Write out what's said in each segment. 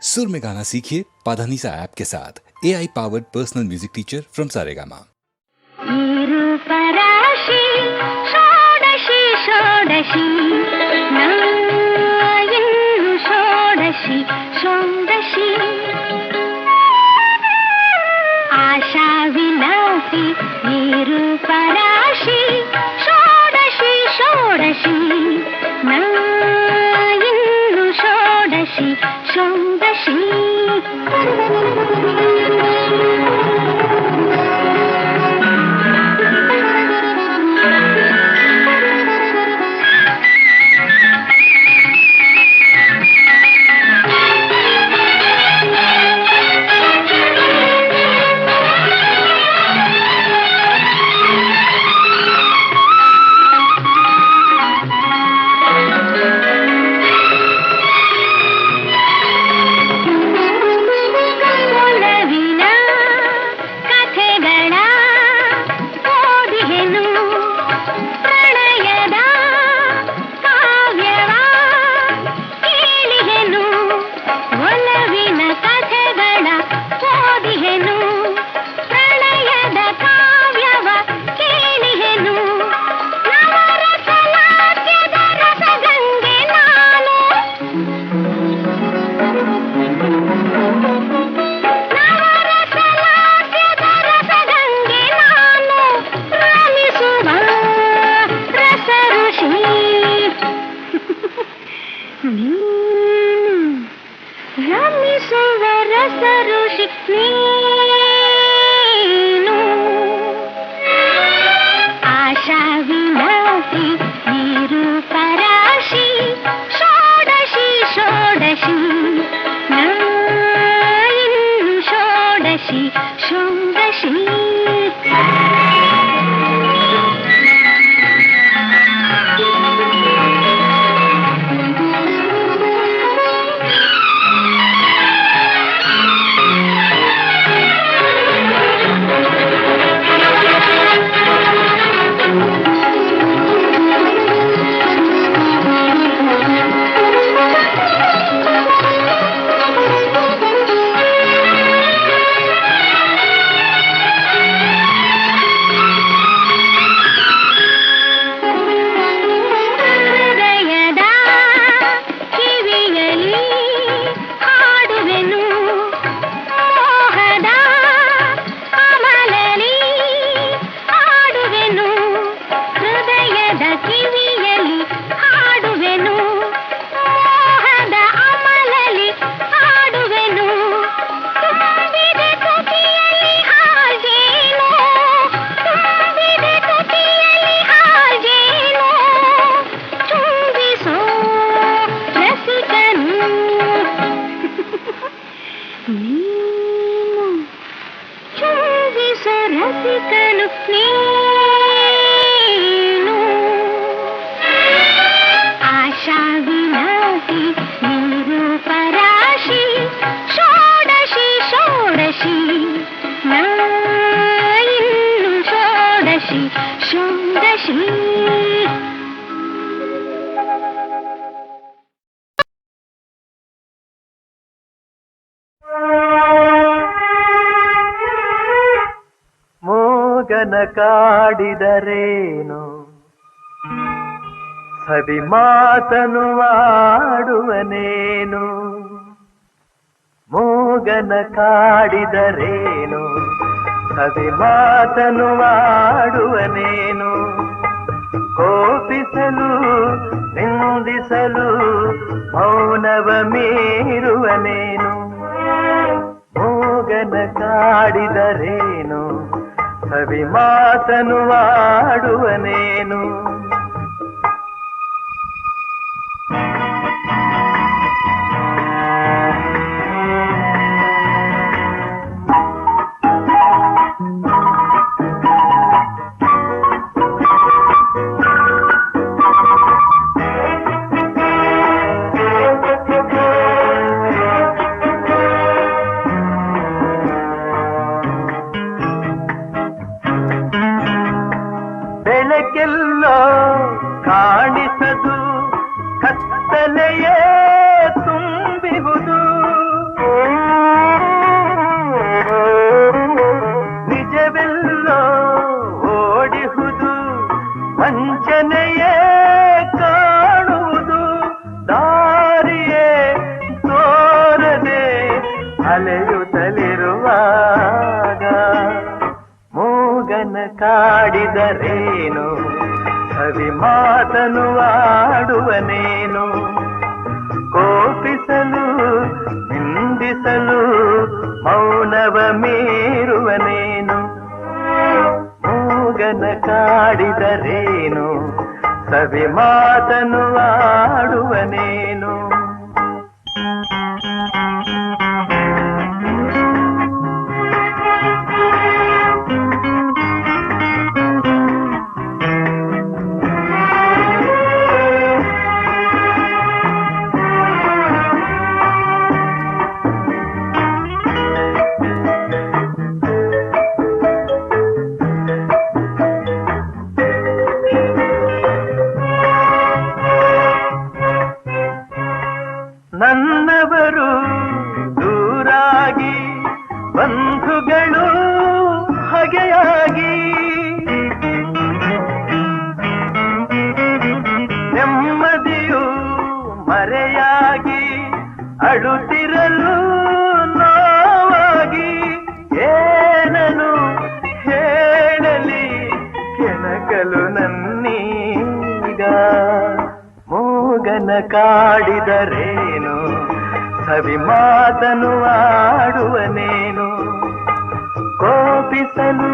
सुर में गाना सीखिए पाधानीसा ऐप के साथ AI powered personal music teacher from Saregama. आशा विलासी निरूपराशि षोडशी षोडशी इन्नु षोडशी षोडशी ಮೂಗನ ಕಾಡಿದರೇನು ಸವಿ ಮಾತನು ಆಡುವನೇನು ಮೂಗನ ಕಾಡಿದರೇನು ಸವಿ ಮಾತನು ಆಡುವನೇನು ಕೋಪಿಸಲು ನಿಂದಿಸಲು ಮೌನವ ಮೀರುವನೇನು ಮೂಗನ ಕಾಡಿದರೇನು ಸವಿ ಮಾತನು ಆಡುವನೇನು ಬೆಳಕೆಲ್ಲೋ ಅಲೆಯುತ್ತಲಿರುವಾಗ ಮೂಗನ ಕಾಡಿದರೇನು ಸವಿ ಮಾತನು ಆಡುವನೇನು ಕೋಪಿಸಲು ನಿಂದಿಸಲು ಮೌನವ ಮೀರುವನೇನು ಮೂಗನ ಕಾಡಿದರೇನು ಸವಿ ಮಾತನು ಆಡುವನೇನು ನನ್ನವರು ದೂರಾಗಿ ಬಂಧುಗಳು ಹಗೆಯಾಗಿ ನೆಮ್ಮದಿಯು ಮರೆಯಾಗಿ ಅಳುತ್ತಿರಲು ನೋವಾಗಿ ಏನನು ಹೇಳಲಿ ಕೆಣಕಲು ನನ್ನೀಗ ಮೂಗನ ಕಾಡಿದರೇನು ಸವಿ ಮಾತನು ಆಡುವನೇನು ಕೋಪಿಸಲು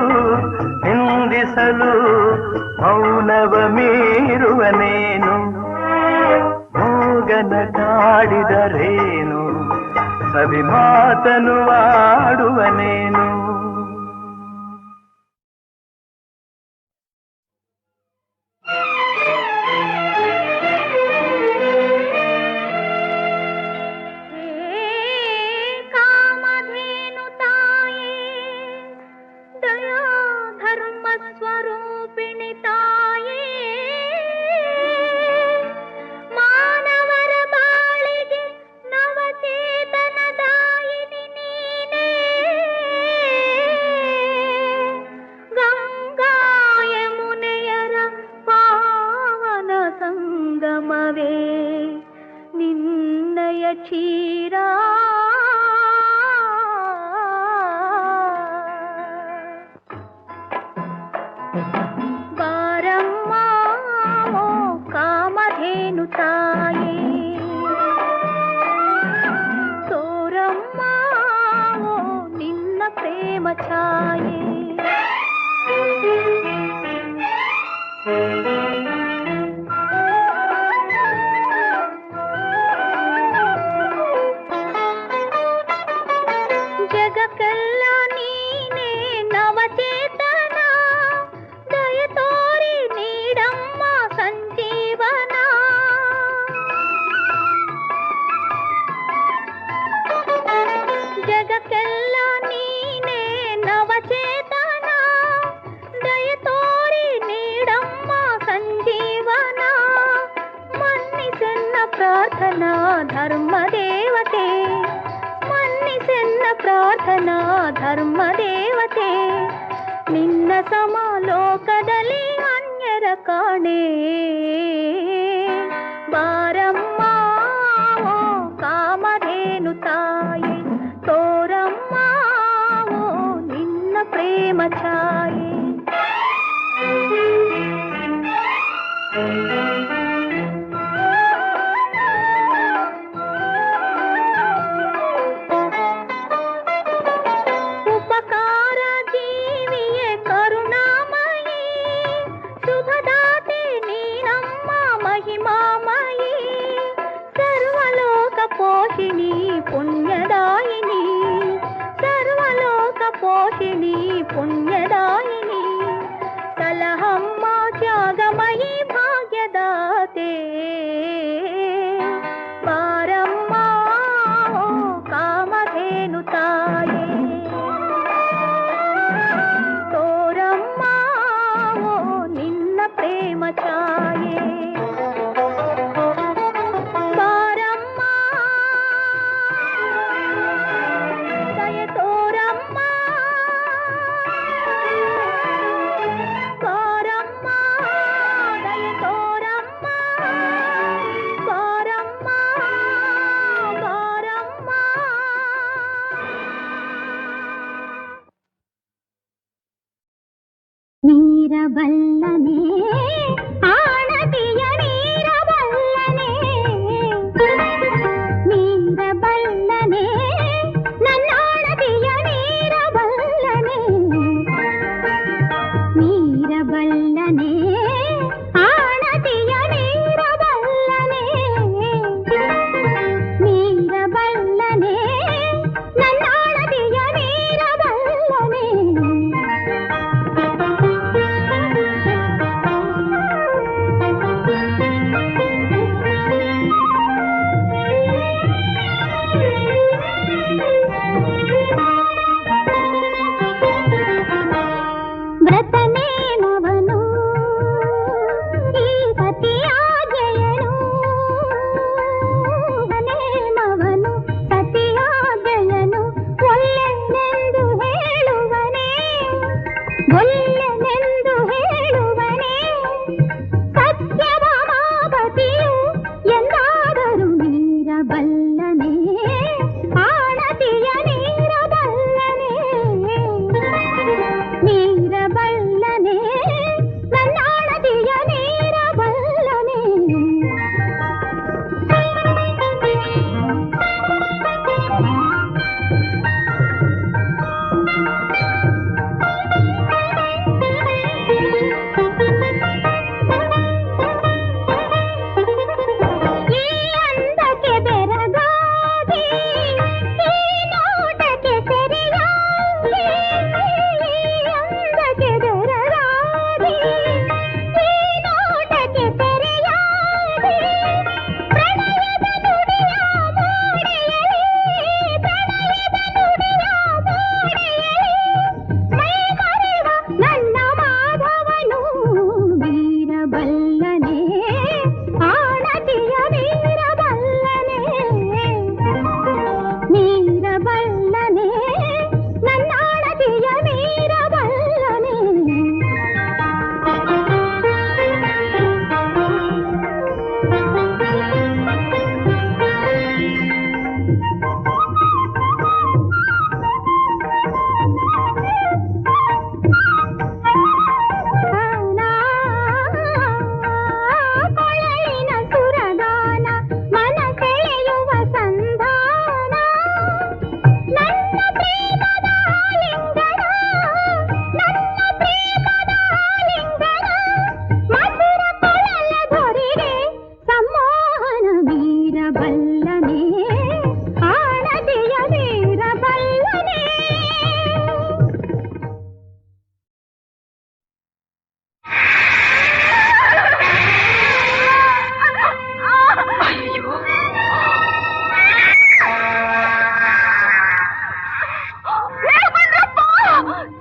ನಿಂದಿಸಲು ಮೌನವ ಮೀರುವನೇನು ಮೂಗನ ಕಾಡಿದರೇನು ಸವಿ ಮಾತನು ಆಡುವನೇನು ಮೀರಬಲ್ಲನೆ ಆಣತಿಯ ಮೀರಬಲ್ಲನೆ ಮೀರಬಲ್ಲನೆ ನನ್ನಾಣತಿಯ ಮೀರಬಲ್ಲನೆ ಮೀರಬಲ್ಲನೆ ಆಣತಿಯ ಮೀರಬಲ್ಲನೆ ಮೀರಬಲ್ಲನೆ ನನ್ನಾಣತಿಯ ಮೀರಬಲ್ಲನೆ ವ್ರತನೇಮವನು ಈ ಸತಿಯಾಜ್ಞೆಯನು ನೇಮವನು ಸತಿಯಾಜ್ಞೆಯನು ಒಳ್ಳೆನೆಂದು ಹೇಳುವನೇ ಒಳ್ಳೆನೆಂದು ಹೇಳುವನೇ ಸತ್ಯಭಾಮಾಪತಿಯು ಎಂದಾದರೂ ಮೀರಬಲ್ಲನೆ ಆಣತಿಯ ಮೀರಬಲ್ಲನೆ ಮೀರಬಲ್ಲನೆ ನನ್ನಾಣತಿಯ ಮೀರಬಲ್ಲನೆ ಈ ಅಂದಕ್ಕೆ ಬೆರಗಾಗಿ ಈ ನೋಟಕ್ಕೆ ಸೆರೆಯಾಗಿ ಈ ಅಂದಕ್ಕೆ ಬೆರಗಾಗಿ ಈ ನೋಟಕ್ಕೆ ಸೆರೆಯಾಗಿ ಪ್ರಣಯದ ನುಡಿಯ ಮೋಡಿಯಲಿ ಪ್ರಣಯದ ನುಡಿಯ ಮೋಡಿಯಲಿ ಮೈ ಮರೆವ ನನ್ನ ಮಾಧವನು ಮೀರಬಲ್ಲನೆ ಆಣತಿಯ ಮೀರಬಲ್ಲನೆ ಮೀರಬಲ್ಲನೆ ನನ್ನಾಣತಿಯ ಮೀರಬಲ್ಲನೆ ಕೊಳಲಿನ ಸುರಗಾನ ಮನ ಸೆಳೆಯುವ ಸಂಧಾನ ನನ್ನ ಪ್ರೇಮದ ಆಲಿಂಗನ ನನ್ನ ಪ್ರೇಮದ ಆಲಿಂಗನ ಮಧುರ ಕೊಳಲ ಧೊರೆಗೆ ಸಂಮೋಹನ ಮೀರಬಲ್ಲನೆ ಆಣತಿಯ ಮೀರಬಲ್ಲನೆ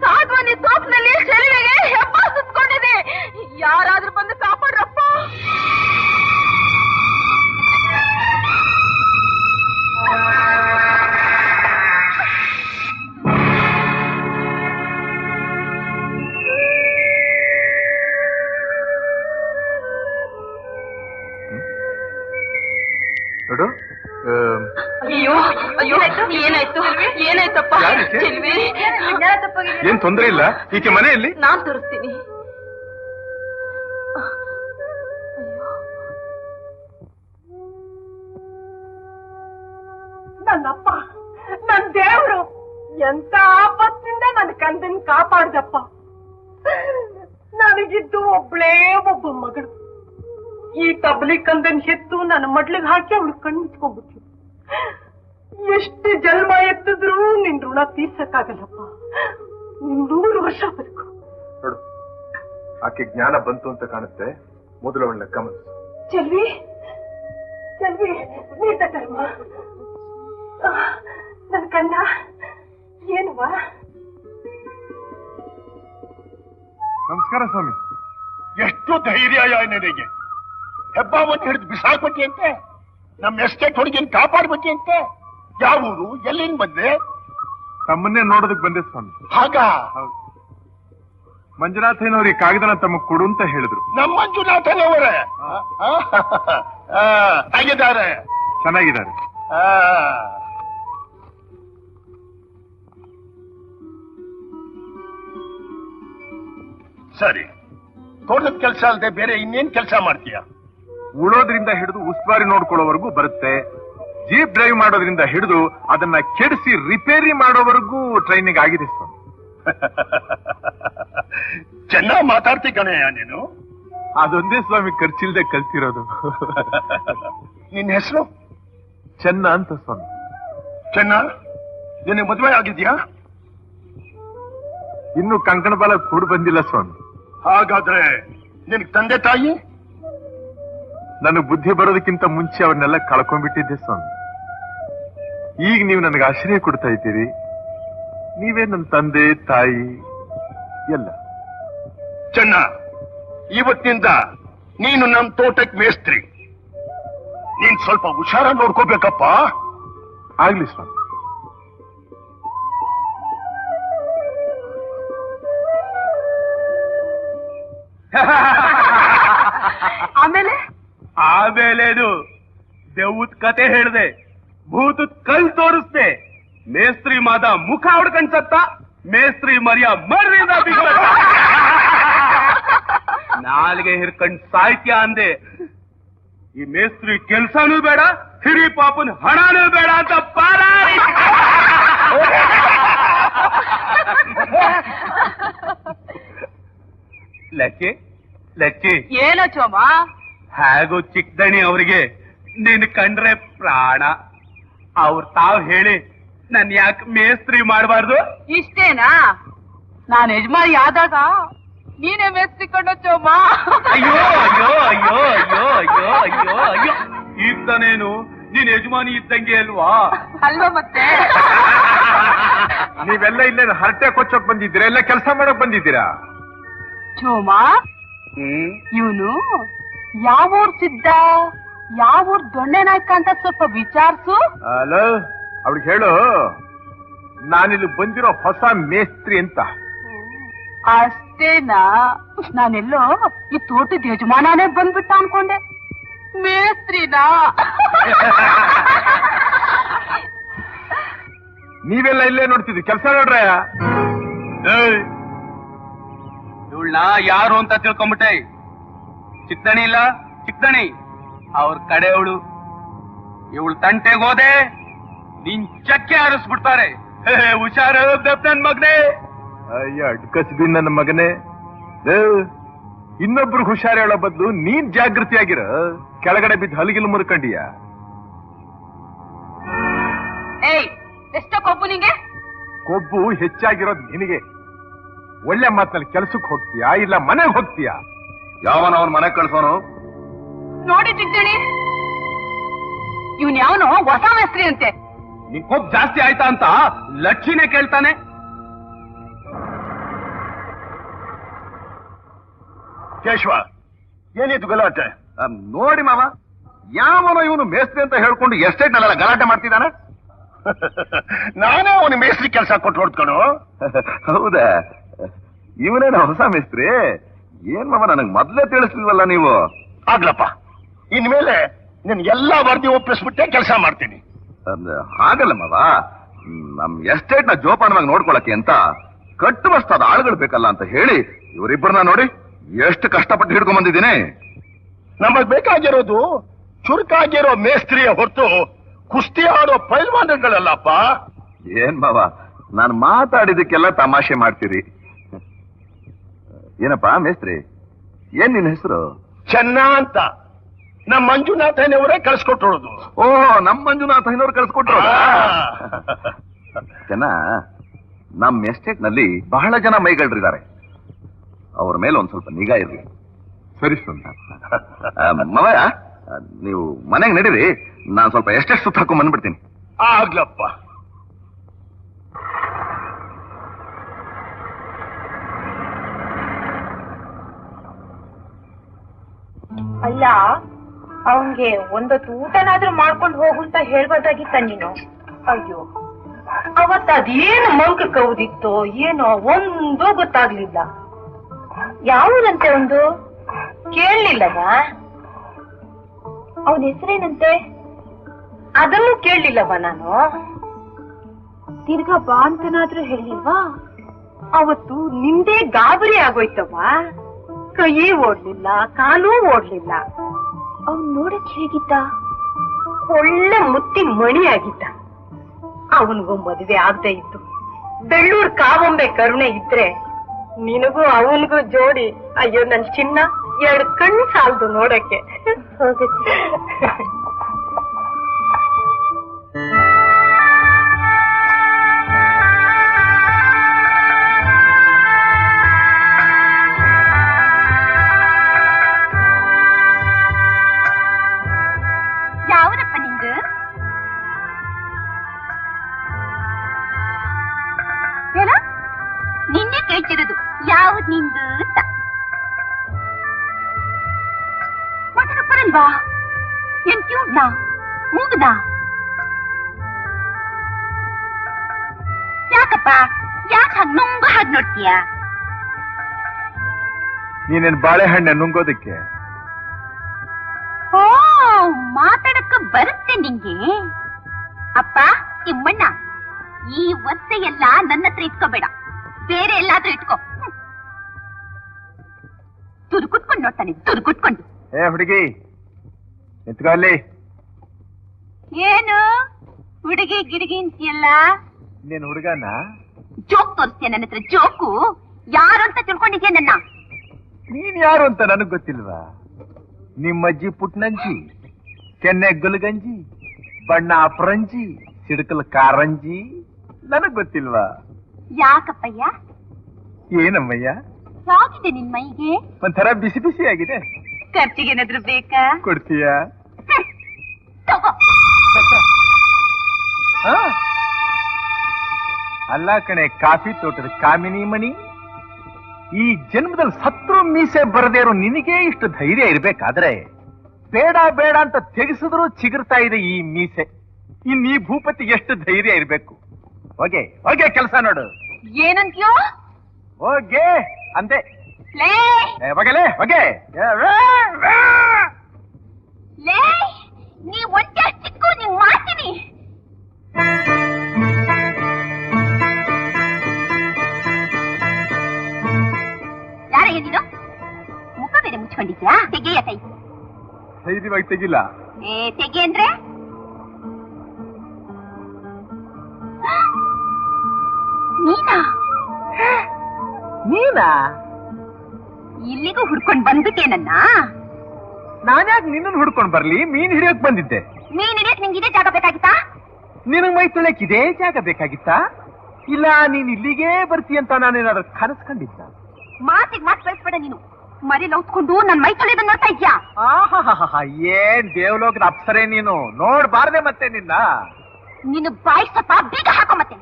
ಸಾಧ್ವನಿ ಸೋಪ್ನಲ್ಲಿ ಚೆಲುವೆಗೆ ಹೆಬ್ಬ ಸುತ್ಕೊಂಡಿದೆ. ಯಾರಾದ್ರೂ ಬಂದು ಕಾಪಾಡ್ರಪ್ಪ. ನೋಡು ಅಯ್ಯೋ ಅಯ್ಯೋ ಏನಾಯ್ತು ಏನಾಯ್ತಪ್ಪ ಯಾರಿಗೆ? ಚೆಲುವೆ ಏನ್ ತೊಂದ್ರೆ ಇಲ್ಲ. ಈಕೆ ಮನೆಯಲ್ಲಿ ನಾನ್ ತೋರಿಸ್ತೀನಿ. ನನ್ನಪ್ಪ ನನ್ ದೇವ್ರು ಎಂತ ಆಪತ್ತಿಂದ ನನ್ನ ಕಂದನ್ ಕಾಪಾಡ್ದಪ್ಪ. ನನಗಿದ್ದು ಒಬ್ಳೇ ಒಬ್ಬ ಮಗಳು. ಈ ತಬ್ಲಿ ಕಂದನ್ ಹೆತ್ತು ನನ್ನ ಮಡ್ಲಿಗೆ ಹಾಕಿ ಅವಳು ಕಣ್ಣಿಟ್ಕೊಂಡ್ಬಿಟ್ಲು. ಎಷ್ಟು ಜನ್ಮ ಎತ್ತಿದ್ರು ನಿನ್ ಋಣ ತೀರ್ಸಕ್ಕಾಗಲ್ಲಪ್ಪ. 100 ವರ್ಷ ಬದುಕು. ನೋಡು, ಆಕೆ ಜ್ಞಾನ ಬಂತು ಅಂತ ಕಾಣುತ್ತೆ. ಮೊದಲು ಅವಳನ್ನ ಗಮನಿಸು. ಚೆಲ್ವಿ ಚೆಲ್ವಿ ನೀತ ಕರ್ಮ ನನ್ ಕಂದ ಏನುವಾ? ನಮಸ್ಕಾರ ಸ್ವಾಮಿ. ಎಷ್ಟು ಧೈರ್ಯ ನಿನಗೆ! ಹೆಬ್ಬಾವನ್ನು ಹಿಡಿದು ಬಿಸಾಕ್ಬಿಟ್ಟಿಯಂತೆ. ನಮ್ಮ ಎಸ್ಟೇಟ್ ಹುಡುಗಿನ ಕಾಪಾಡ್ಬಿಟ್ಟಿಯಂತೆ. ಯಾವ ಊರು, ಎಲ್ಲಿಂದ ಬಂದೆ? ತಮ್ಮನ್ನೇ ನೋಡೋದಕ್ಕೆ ಬಂದೆ ಸ್ವಾಮಿ. ಹಾಗ ಮಂಜುನಾಥಯ್ಯನವ್ರು ಈ ಕಾಗದನ ತಮಗ್ ಕೊಡು ಅಂತ ಹೇಳಿದ್ರು. ನಮ್ಮ ಮಂಜುನಾಥನವರೇ ಆಗಿದ್ದಾರೆ. ಚೆನ್ನಾಗಿದ್ದಾರೆ. ಸರಿ, ತೋಟದ ಕೆಲಸ ಅಲ್ಲದೆ ಬೇರೆ ಇನ್ನೇನ್ ಕೆಲಸ ಮಾಡ್ತೀಯ? ಉಳೋದ್ರಿಂದ ಹಿಡಿದು ಉಸ್ತುವಾರಿ ನೋಡ್ಕೊಳ್ಳೋವರೆಗೂ ಬರುತ್ತೆ. ಜೀಪ್ ಡ್ರೈವ್ ಮಾಡೋದ್ರಿಂದ ಹಿಡಿದು ಅದನ್ನ ಕೆಡಿಸಿ ರಿಪೇರಿ ಮಾಡೋವರೆಗೂ ಟ್ರೈನಿಂಗ್ ಆಗಿದೆ ಸ್ವಾಮಿ. ಚೆನ್ನಾಗ್ ಮಾತಾಡ್ತಿ ಕಣಯ್ಯ ನೀನು. ಅದೊಂದೇ ಸ್ವಾಮಿ ಖರ್ಚಿಲ್ದೆ ಕಲ್ತಿರೋದು. ನಿನ್ನ ಹೆಸರು? ಚೆನ್ನ ಅಂತ ಸ್ವಾಮಿ. ಚೆನ್ನ, ನಿನಗೆ ಮದುವೆ ಆಗಿದ್ಯಾ? ಇನ್ನು ಕಂಕಣ ಬಾಲ ಕೂಡ ಬಂದಿಲ್ಲ ಸ್ವಾಮಿ. ಹಾಗಾದ್ರೆ ನಿನಗೆ ತಂದೆ ತಾಯಿ? ನನಗೆ ಬುದ್ಧಿ ಬರೋದಕ್ಕಿಂತ ಮುಂಚೆ ಅವನ್ನೆಲ್ಲ ಕಳ್ಕೊಂಡ್ಬಿಟ್ಟಿದ್ದೆ ಸ್ವಾಮಿ. ಈಗ ನೀವು ನನಗೆ ಆಶ್ರಯ ಕೊಡ್ತಾ ಇದ್ದೀರಿ. ನೀವೇ ನನ್ನ ತಂದೆ ತಾಯಿ ಎಲ್ಲ. ಚೆನ್ನ, ಇವತ್ತಿನಿಂದ ನೀನು ನಮ್ ತೋಟಕ್ಕೆ ಮೇಸ್ತ್ರಿ. ನೀನ್ ಸ್ವಲ್ಪ ಹುಷಾರ ನೋಡ್ಕೋಬೇಕಪ್ಪ. ಆಗ್ಲಿ ಸ್ವಾಮಿ. ಆಮೇಲೆ ದೇವತ್ ಕತೆ ಹೇಳ್ದೆ, ಭೂತದ ಕಲ್ ತೋರಿಸ್ದೆ, ಮೇಸ್ತ್ರಿ ಮಾದ ಮುಖ ಹೊಡ್ಕೊಂಡ್ ಸತ್ತ, ಮೇಸ್ತ್ರಿ ಮರಿಯ ಮರ್ರಿದ ನಾಲ್ಗೆ ಹಿರ್ಕಂಡ್ ಸಾಹಿತ್ಯ ಅಂದೆ. ಈ ಮೇಸ್ತ್ರಿ ಕೆಲ್ಸನೂ ಬೇಡ, ಹಿರಿ ಪಾಪನ್ ಹಣನೂ ಬೇಡ ಅಂತ ಪಾರ. ಲಚ್ಚಿ ಲಚ್ಚಿ, ಏನೋ ಚೋಮ? ಹೇಗೋ ಚಿಕ್ಕದಣಿ ಅವರಿಗೆ ನಿನ್ ಕಂಡ್ರೆ ಪ್ರಾಣ. ಅವ್ರು ತಾವ್ ಹೇಳಿ ನನ್ ಯಾಕೆ ಮೇಸ್ತ್ರಿ ಮಾಡಬಾರ್ದು? ಇಷ್ಟೇನಾ? ನಾನ್ ಯಜಮಾನಿ ಆದಾಗ ನೀನೇ ಮೇಸ್ತ್ರಿ ಕೊಂಡ ಚೋಮ. ಅಯ್ಯೋ ಅಯ್ಯೋ ಅಯ್ಯೋ ಅಯ್ಯೋ ಅಯ್ಯೋ ಅಯ್ಯೋ ಅಯ್ಯೋ, ಈಗ ತಾನೇನು ನೀನ್ ಯಜಮಾನಿ ಇದ್ದಂಗೆ ಅಲ್ವಾ? ಅಲ್ವಾ ಮತ್ತೆ? ನೀವೆಲ್ಲ ಇಲ್ಲೇ ಹರಟೆ ಕೊಚ್ಚೋಕ್ ಬಂದಿದ್ದೀರಾ, ಎಲ್ಲ ಕೆಲಸ ಮಾಡಕ್ ಬಂದಿದ್ದೀರಾ? ಚೋಮ, ಇವನು ಯಾವೂರ್ ಸಿದ್ಧ, ಯಾವೂರ್ ದೊಣ್ಣೆ ನಾಯ್ಕ ಅಂತ ಸ್ವಲ್ಪ ವಿಚಾರಿಸು. ಹಲೋ, ಅವ್ಳಿಗೆ ಹೇಳು ನಾನಿಲ್ಲಿ ಬಂದಿರೋ ಹೊಸ ಮೇಸ್ತ್ರಿ ಅಂತ. ಅಷ್ಟೇನಾ? ನಾನೆಲ್ಲೋ ಈ ತೋಟದ ಯಜಮಾನನೇ ಬಂದ್ಬಿಟ್ಟ ಅನ್ಕೊಂಡೆ. ಮೇಸ್ತ್ರಿನಾ? ನೀವೆಲ್ಲ ಇಲ್ಲೇ ನೋಡ್ತಿದ್ರಿ, ಕೆಲಸ ನೋಡ್ರ. ಇವಳನ್ನ ಯಾರು ಅಂತ ತಿಳ್ಕೊಂಬಿಟ್ಟೆ. ಚಿಕ್ಕದಣಿ ಇಲ್ಲ, ಚಿಕ್ಕದಣಿ ಅವ್ರ ಕಡೆಯವಳು. ಇವಳು ತಂಟೆಗೆ ಹೋದೆ ನಿನ್ ಚಕ್ಕೆ ಹಾರಿಸ್ಬಿಡ್ತಾರೆ. ಹುಷಾರ ನನ್ ಮಗನೇ. ಅಯ್ಯ ಅಡ್ಕಸ್ಬಿ ನನ್ನ ಮಗನೇ. ಇನ್ನೊಬ್ರು ಹುಷಾರ್ ಹೇಳೋ ಬದಲು ನೀನ್ ಜಾಗೃತಿಯಾಗಿರ. ಕೆಳಗಡೆ ಬಿದ್ದು ಹಲಗಿಲು ಮುರ್ಕಂಡಿಯ. ಏಯ್, ಎಷ್ಟೋ ಕೊಬ್ಬು ನಿಂಗೆ? ಕೊಬ್ಬು ಹೆಚ್ಚಾಗಿರೋದು ನಿನಗೆ. ಒಳ್ಳೆ ಮಾತಲ್ಲಿ ಕೆಲ್ಸಕ್ಕೆ ಹೋಗ್ತೀಯಾ ಇಲ್ಲ ಮನೆಗೆ ಹೋಗ್ತೀಯಾ? ಯಾವನ ಅವನ್ ಮನೆಗ್ ಕಳ್ಸೋನು? ನೋಡಿ ಚಿಕ್ಕಣಿ, ಇವನ್ ಯಾವನೋ ಹೊಸ ಮೇಸ್ತ್ರಿ ಅಂತೆ. ನಿನ್ ಕೊಬ್ಬು ಜಾಸ್ತಿ ಆಯ್ತಾ ಅಂತ ಲಕ್ಷ್ಮಿನೇ ಕೇಳ್ತಾನೆ. ಕೇಶವ, ಏನಿದು ಗಲಾಟೆ? ನೋಡಿ ಮಾವ, ಯಾವನೋ ಇವನು ಮೇಸ್ತ್ರಿ ಅಂತ ಹೇಳ್ಕೊಂಡು ಎಸ್ಟೇಟ್ ನಲ್ಲೆಲ್ಲ ಗಲಾಟೆ ಮಾಡ್ತಿದ್ದಾನೆ. ನಾನೇ ಅವನು ಮೇಸ್ತ್ರಿ ಕೆಲಸ ಕೊಟ್ಟು ಹೊಡ್ಕೊಂಡು. ಹೌದಾ? ಇವನೇನ ಹೊಸ ಮೇಸ್ತ್ರಿ? ಏನ್ ಮಾವ, ನನಗ್ ಮೊದ್ಲೇ ತಿಳಿಸ್ಲಿಲ್ವಲ್ಲ ನೀವು? ಆಗ್ಲಪ್ಪ, ಇನ್ಮೇಲೆ ನಿನ್ ಎಲ್ಲಾ ವರದಿ ಒಪ್ಪಿಸ್ಬಿಟ್ಟೆ ಕೆಲಸ ಮಾಡ್ತೀನಿ. ಹಾಗಲ್ಲ ಮಾವ, ನಮ್ ಎಸ್ಟೇಟ್ ನ ಜೋಪಾನವಾಗಿ ನೋಡ್ಕೊಳಕ್ಕೆ ಅಂತ ಕಟ್ಟುವಷ್ಟಾದ ಆಳುಗಳು ಬೇಕಲ್ಲ ಅಂತ ಹೇಳಿ ಇವರಿಬ್ಬರನ್ನ ನೋಡಿ ಎಷ್ಟು ಕಷ್ಟಪಟ್ಟು ಹಿಡ್ಕೊಂಡ್ ಬಂದಿದ್ದೀನಿ. ನಮಗ್ ಬೇಕಾಗಿರೋದು ಚುರುಕಾಗಿರೋ ಮೇಸ್ತ್ರಿಯ ಹೊರತು ಕುಸ್ತಿ ಆಡೋ ಪೈಲ್ವಾನಗಳಲ್ಲಪ್ಪ. ಏನ್ ಮಾವ, ನಾನು ಮಾತಾಡಿದಕ್ಕೆಲ್ಲ ತಮಾಷೆ ಮಾಡ್ತೀರಿ. ಏನಪ್ಪಾ ಮೇಸ್ತ್ರಿ, ಏನ್ ನಿನ್ನ ಹೆಸರು? ಚೆನ್ನ ಅಂತ. ನಮ್ಮ ಮಂಜುನಾಥನವರೇ ಕಳ್ಸ್ಕೊಟ್ಟೋದು. ಓಹೋ, ನಮ್ ಮಂಜುನಾಥ ಐನವ್ರು ಕಳ್ಸ್ಕೊಟ್ರು. ಚೆನ್ನ, ನಮ್ ಎಸ್ಟೇಟ್ ನಲ್ಲಿ ಬಹಳ ಜನ ಮೈಗಳ್ರಿದ್ದಾರೆ. ಅವ್ರ ಮೇಲೆ ಒಂದ್ ಸ್ವಲ್ಪ ನಿಗಾ ಇರ್ಲಿ. ಸರಿ ಮವ, ನೀವು ಮನೆಗೆ ನಡೀರಿ, ನಾನ್ ಸ್ವಲ್ಪ ಎಷ್ಟೆಷ್ಟು ಸುತ್ತ ಹಾಕೊಂಡ್ ಬಂದ್ಬಿಡ್ತೀನಿ. ಆಗ್ಲಪ್ಪ. ಅಲ್ಲ, ಅವನ್ಗೆ ಒಂದೊತ್ತು ಊಟನಾದ್ರೂ ಮಾಡ್ಕೊಂಡು ಹೋಗು ಅಂತ ಹೇಳ್ಬೋದಾಗಿತ್ತ ನೀನು? ಅಯ್ಯೋ, ಅವತ್ತ ಅದೇನು ಮಂಕ ಕೌದಿತ್ತೋ ಏನೋ ಒಂದೂ ಗೊತ್ತಾಗ್ಲಿಲ್ಲ. ಯಾವೂರಂತೆ ಒಂದು ಕೇಳಲಿಲ್ಲವ? ಅವನ ಹೆಸರೇನಂತೆ? ಅದನ್ನು ಕೇಳಲಿಲ್ಲವ ನಾನು. ತಿರ್ಗಾ ಬಾ ಅಂತನಾದ್ರೂ ಹೇಳಿಲ್ವಾ? ಅವತ್ತು ನಿಂದೇ ಗಾಬರಿ ಆಗೋಯ್ತವ. ಕೈ ಓಡ್ಲಿಲ್ಲ, ಕಾಲೂ ಓಡ್ಲಿಲ್ಲ. ಅವ್ನ್ ನೋಡಕ್ ಹೇಗಿದ್ದ? ಒಳ್ಳೆ ಮುತ್ತಿನ ಮಣಿ ಆಗಿದ್ದ. ಅವನಿಗೂ ಮದುವೆ ಆಗದೆ ಇತ್ತು. ಬೆಳ್ಳೂರ್ ಕಾವೊಂಬೆ ಕರುಣೆ ಇದ್ರೆ ನಿನಗೂ ಅವನಿಗೂ ಜೋಡಿ. ಅಯ್ಯೋ ನನ್ ಚಿನ್ನ, 2 ಕಣ್ಣು ಸಾಲದು ನೋಡಕ್ಕೆ. ಯಾವನಪ್ಪ ನಿಂದು? ಏನ ನಿನ್ನೆ ಕೇಳ್ತಿರೋದು ಯಾವ್ದು ನಿಂದು ಅಂತ. ಮಾತಾಡಪ್ಪರಲ್ವಾ? ಏನ್ ಕ್ಯೂಟ್ನಾ? ಮೂಗದ? ಯಾಕಪ್ಪ ಯಾಕೆ ಹಾಗೆ ನುಂಗು ಹಾಗೆ ನೋಡ್ತೀಯ? ನೀನೇನ್ ಬಾಳೆಹಣ್ಣೆ ನುಂಗೋದಕ್ಕೆ? ಓ, ಮಾತಾಡಕ್ಕ ಬರುತ್ತೆ ನಿಂಗೆ? ಅಪ್ಪ ತಿಮ್ಮಣ್ಣ, ಈ ಒತ್ತೆ ಎಲ್ಲ ನನ್ನ ಹತ್ರ ಇಟ್ಕೋಬೇಡ, ಬೇರೆ ಎಲ್ಲಾದ್ರೂ ಇಟ್ಕೋ. ತುರುಕುಟ್ಕೊಂಡು ನೋಡ್ತಾನೆ, ತುರುಕುಟ್ಕೊಂಡು. ಏ ಹುಡುಗಿ, ನಿಂತ್ಕೋ ಅಲ್ಲಿ. ಏನು ಹುಡುಗಿ ಗಿಡಗಿ ಅಂತೀಯಲ್ಲ? ನೀನ್ ಹುಡುಗನ? ಜೋಕ್ ತೋರಿಸ್ತೀಯ ನನ್ನ ಹತ್ರ? ಜೋಕು ಯಾರು ಅಂತ ತಿಳ್ಕೊಂಡಿದ್ಯಾ ನನ್ನ? ನೀನ್ ಯಾರು ಅಂತ ನನಗ್ ಗೊತ್ತಿಲ್ವಾ? ನಿಮ್ಮಜ್ಜಿ ಪುಟ್ನಂಜಿ, ಕೆನ್ನೆ ಗುಲ್ಗಂಜಿ, ಬಣ್ಣ ಅಪರಂಜಿ, ಸಿಡಕಲ್ ಕಾರಂಜಿ. ನನಗ್ ಗೊತ್ತಿಲ್ವಾ? ಯಾಕಪ್ಪಯ್ಯ? ಏನಮ್ಮಯ್ಯ? ಯಾಗಿದೆ ನಿನ್ ಮೈಗೆ? ಒಂಥರ ಬಿಸಿ ಬಿಸಿ ಆಗಿದೆ. ಖರ್ಚಿಗೆ ಏನಾದ್ರು ಬೇಕಾ? ಕೊಡ್ತೀಯ? ತಗೋ. ಅಲ್ಲ ಕಣೆ, ಕಾಫಿ ತೋಟದ ಕಾಮಿನಿ ಮಣಿ, ಈ ಜನ್ಮದಲ್ಲಿ ಸತ್ರು ಮೀಸೆ ಬರದೇ ಇರೋ ನಿನಗೆ ಇಷ್ಟು ಧೈರ್ಯ ಇರ್ಬೇಕಾದ್ರೆ ಬೇಡ ಬೇಡ ಅಂತ ತೆಗೆಸಿದ್ರು ಚಿಗುರ್ತಾ ಇದೆ ಈ ಮೀಸೆ. ಇನ್ ಈ ಭೂಪತಿಗೆ ಎಷ್ಟು ಧೈರ್ಯ ಇರ್ಬೇಕು? ಹೋಗೆ ಹೋಗೆ ಕೆಲಸ ನೋಡು. ಏನಂತ್ಯೋ? ಹೋಗೆ ಅಂದೆ. ಲೇ ಹೋಗಲೇ ಹೋಗೆ. ಲೇ, ನೀ ಒಂದೇ ಚಿಕ್ಕು, ನೀವ್ ಮಾಡ್ತೀನಿ. ಯಾರಯ್ಯ ನೀನು? ಮುಖ ಬೇರೆ ಮುಚ್ಕೊಂಡಿದ್ಯಾ? ತೆಗೆಯ ಕೈ. ಧೈರ್ಯವಾಗಿ ತೆಗಿಲ್ಲ. ಏ ತೆಗೆ ಅಂದ್ರೆ? ನೀನಾ? ನೀನಾ? ಇಲ್ಲಿಗೂ ಹುಡ್ಕೊಂಡ್ ಬಂದ್ಬಿಟ್ಟೆ ನನ್ನ? ನಾನ್ಯಾಕೆ ನಿನ್ನನ್ನು ಹುಡ್ಕೊಂಡ್ ಬರ್ಲಿ? ಮೀನ್ ಹಿಡಿಯೋಕ್ ಬಂದಿದ್ದೆ. ನೀನ್ ಹಿಡಿಯಕ್ ನಿಂಗೆ ಇದೇ ಜಾಗ ಬೇಕಾಗಿತ್ತಾ? ನಿನಗ್ ಮೈ ತೊಳೆಕ್ ಇದೇ ಜಾಗ ಬೇಕಾಗಿತ್ತಾ? ಇಲ್ಲ ನೀನ್ ಇಲ್ಲಿಗೆ ಬರ್ತೀಯಂತ ನಾನೇನಾದ್ರೂ ಕನಸ್ಕೊಂಡಿದ್ದ? ಮಾತಿಗೆ ಮಾತು ಕಳಿಸ್ಬೇಡ ನೀನು. ಮರಿ ಲೌತ್ಕೊಂಡು ನನ್ ಮೈ ತೊಳೆದ ನೋಡ್ತಾ ಇದ್ಯಾ? ಆಹಾ, ಏನ್ ದೇವಲೋಕದ ಅಪ್ಸರೆ ನೀನು, ನೋಡ್ಬಾರ್ದೆ ಮತ್ತೆ ನಿನ್ನ. ನೀನು ಬಾಯಿ ಸ್ವಲ್ಪ ಬೀಗ ಹಾಕೋ ಮತ್ತೆ.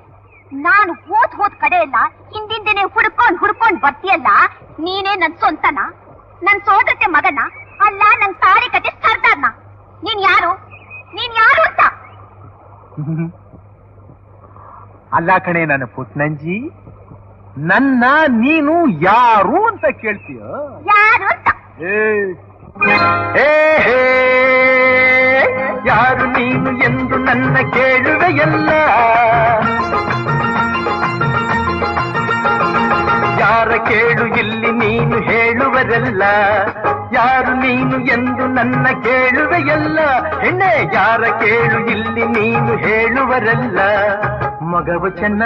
ನಾನು ಹೋದ್ ಕಡೆ ಎಲ್ಲ ಹಿಂದಿಂದೇನೆ ಹುಡ್ಕೊಂಡ್ ಬರ್ತೀಯಲ್ಲ, ನೀನೇ ನನ್ ಸ್ವಂತನ? ನನ್ ಸೋದರತೆ ಮಗನ? ಅಲ್ಲ ನನ್ ತಾಳಿ ಕತೆ ಸರ್ದಾರ್ನ? ನೀನ್ ಯಾರು ಅಂತ? ಅಲ್ಲ ಕಣೆ ನನ್ನ ಪುಟ್ನಂಜಿ, ನನ್ನ ನೀನು ಯಾರು ಅಂತ ಕೇಳ್ತೀಯ? ಯಾರು ಅಂತ? ಯಾರು ನೀನು ಎಂದು ನನ್ನ ಕೇಳುವೆಯಲ್ಲ, ಯಾರ ಕೇಳು ಇಲ್ಲಿ ನೀನು ಹೇಳುವರಲ್ಲ. ಯಾರು ನೀನು ಎಂದು ನನ್ನ ಕೇಳುವೆಯಲ್ಲ, ಹೆಣ್ಣೆ ಯಾರ ಕೇಳು ಇಲ್ಲಿ ನೀನು ಹೇಳುವರಲ್ಲ. ಮಗವು ಚೆನ್ನ,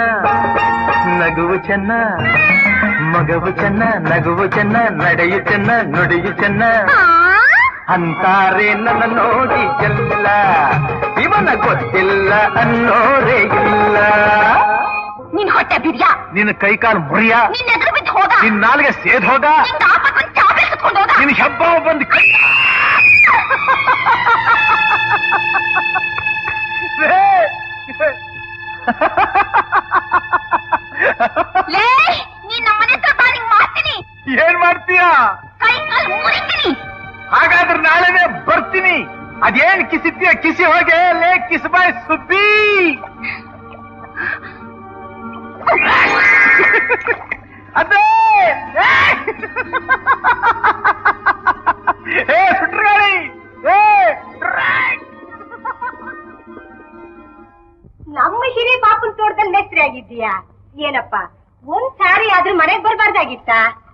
ನಗುವು ಚೆನ್ನ, ಮಗವು ಚೆನ್ನ, ನಗುವು ಚೆನ್ನ, ನಡೆಯು ಚೆನ್ನ, ನುಡಿಯು ಚೆನ್ನ ಅಂತಾರೆ ನನ್ನ ನೋಡಿ ಎಲ್ಲ. ಇವನ ಗೊತ್ತಿಲ್ಲ ಅನ್ನೋರೇ ಇಲ್ಲ. ನಿನ್ ಹೊಟ್ಟೆ ಬಿರಿಯಾ, ನಿನ್ನ ಕೈಕಾಲು ಮುರಿಯ, ನಿನ್ನ ಎದುರು ಬಿದ್ದು ಹೋಗ, ನಿನ್ನ ನಾಲ್ಗೆ ಸೇದ್ ಹೋಗ, ಚಾಪೆ ಸುತ್ಕೊಂಡು ಹೋಗ, ನಿನ್ ಹಬ್ಬ ಬಂದು ಲೇ, ನೀನ್ ನಮ್ಮನೆ ಹತ್ರ ಬಾ, ನಿಂಗ್ ಮಾಡ್ತೀನಿ. ಏನ್ ಮಾಡ್ತೀಯ? ಕೈ ಕಾಲು ಮುರಿತೀನಿ. ಹಾಗಾದ್ರೆ ನಾಳೆನೆ ಬರ್ತೀನಿ. ಅದೇನ್ ಕಿಸಿತ್ತೀಯ ಕಿಸಿ ಹೋಗೆ, ಲೇ ಕಿಸಬಾಯ್ ಸುಬ್ಬಿ. ಅದೇ ಸುಟ್ರಗಾಳಿ. ನಮ್ಮ ಹಿರಿಯ ಪಾಪನ್ ತೋಟದಲ್ಲಿ ಮೇಸ್ತ್ರಿ ಆಗಿದ್ದೀಯಾ? ಏನಪ್ಪ, ಒಂದ್ ಸಾರಿ ಆದ್ರೂ ಮನೆಗ್ ಬರ್ಬಾರ್ದಾಗಿತ್ತ?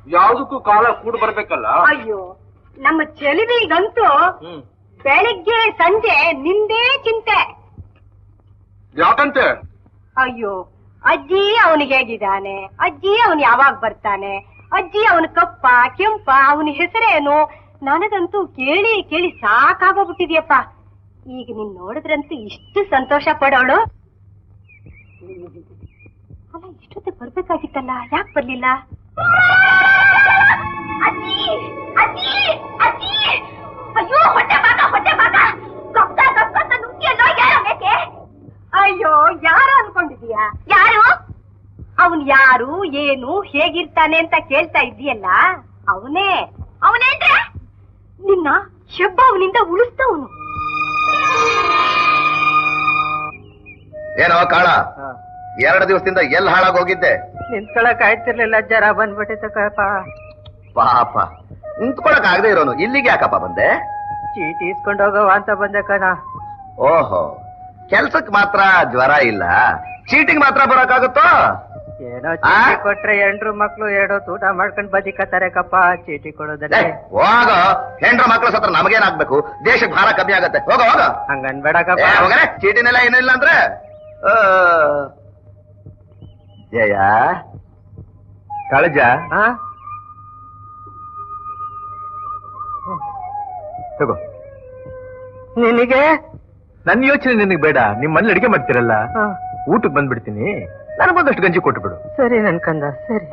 ಯಾವ್ದಕ್ಕೂ ಕಾಲ ಕೂಡ್ ಬರ್ಬೇಕಲ್ಲ. ಅಯ್ಯೋ ನಮ್ಮ ಚೆಲುವಿಗಂತೂ ಬೆಳಿಗ್ಗೆ ಸಂಜೆ ನಿಂದೇ ಚಿಂತೆ. ಯಾಕಂತೆ? ಅಯ್ಯೋ ಅಜ್ಜಿ ಅವನಿಗೆ ಹೇಗಿದ್ದಾನೆ, ಅಜ್ಜಿ ಅವನು ಯಾವಾಗ ಬರ್ತಾನೆ, ಅಜ್ಜಿ ಅವನ ಕಪ್ಪ ಕೆಂಪ, ಅವನ ಹೆಸರೇನು, ನನಗಂತೂ ಕೇಳಿ ಕೇಳಿ ಸಾಕಾಗೋಗ್ಬಿಟ್ಟಿದ್ಯಪ್ಪ. ಈಗ ನೀನ್ ನೋಡಿದ್ರಂತೂ ಇಷ್ಟು ಸಂತೋಷ ಪಡೋಳು. ಅಲ್ಲ ಇಷ್ಟೊತ್ತು ಬರ್ಬೇಕಾಗಿತ್ತಲ್ಲ, ಯಾಕೆ ಬರ್ಲಿಲ್ಲ? ಅಯ್ಯೋ ಹೊಟ್ಟೆ ಭಾಗ ನುಗ್ಗಿಯಲ್ಲೋ ಯಾರ ಬೇಕೆ? ಅಯ್ಯೋ ಯಾರು ಅನ್ಕೊಂಡಿದೀಯಾ? ಯಾರು? ಅವನ್ ಯಾರು ಏನು ಹೇಗಿರ್ತಾನೆ ಅಂತ ಕೇಳ್ತಾ ಇದ್ದೀಯಲ್ಲ, ಅವನೇ. ಅವನೇಂದ್ರೆ ನಿನ್ನ ಶಬ್ಬ ಅವನಿಂದ ಉಳಿಸ್ತವನು. ಏನೋ ಕಾಳ, 2 ದಿವಸದಿಂದ ಎಲ್ಲಿ ಹಾಳಾಗೋಗಿದ್ದೆ? ನಿಂತ್ಕೊಳಕ್ ಆಯ್ತಿರ್ಲಿಲ್ಲ, ಜರ ಬಂದ್ಬಿಟ್ಟಿತ್ತು ಕಪ್ಪ. ಪಾಪ, ನಿಂತ್ಕೊಳಕ್ ಆಗದೆ ಇರೋನು ಇಲ್ಲಿಗೆ ಯಾಕಪ್ಪ ಬಂದೆ? ಚೀಟಿ ಇಸ್ಕೊಂಡ್ ಹೋಗವ ಅಂತ ಬಂದೆ ಕಣ. ಓಹೋ, ಕೆಲ್ಸಕ್ ಮಾತ್ರ ಜ್ವರ ಇಲ್ಲ, ಚೀಟಿಗೆ ಮಾತ್ರ ಬರೋಕ್ಕಾಗುತ್ತೋ? ಏನೋ ಚೀಟಿ ಕೊಟ್ರೆ ಹೆಂಡ್ರು ಮಕ್ಳು 2 ಊಟ ಮಾಡ್ಕೊಂಡ್ ಬದಿಕತ್ತಾರೆ ಕಪ್ಪ, ಚೀಟಿ ಕೊಡೋದಲ್ಲ. ಹೋಗ, ಹೆಂಡ್ರ ಮಕ್ಳು ಸತ್ರ ನಮಗೇನಾಗ್ಬೇಕು? ದೇಶಕ್ಕೆ ಭಾರ ಕಮ್ಮಿ ಆಗತ್ತೆ. ಹೋಗ ಹೋಗ. ಹಂಗನ್ಬೇಡ ಕಪ್ಪ. ಹೋಗನೆ, ಚೀಟಿನೆಲ್ಲ ಏನಿಲ್ಲ ಅಂದ್ರೆ. ಜಯ ಕಾಳಜ, ತಗೋ. ನಿನಗೆ ನನ್ನ ಯೋಚನೆ ನಿನಗೆ ಬೇಡ. ನಿಮ್ ಮನೇಲಿ ಅಡಿಗೆ ಮಾಡ್ತಿರಲ್ಲ, ಊಟಕ್ಕೆ ಬಂದ್ಬಿಡ್ತೀನಿ. ನನಗೊಂದಷ್ಟು ಗಂಜಿ ಕೊಟ್ಟು ಬಿಡು. ಸರಿ ನನ್ ಕಂದ, ಸರಿ.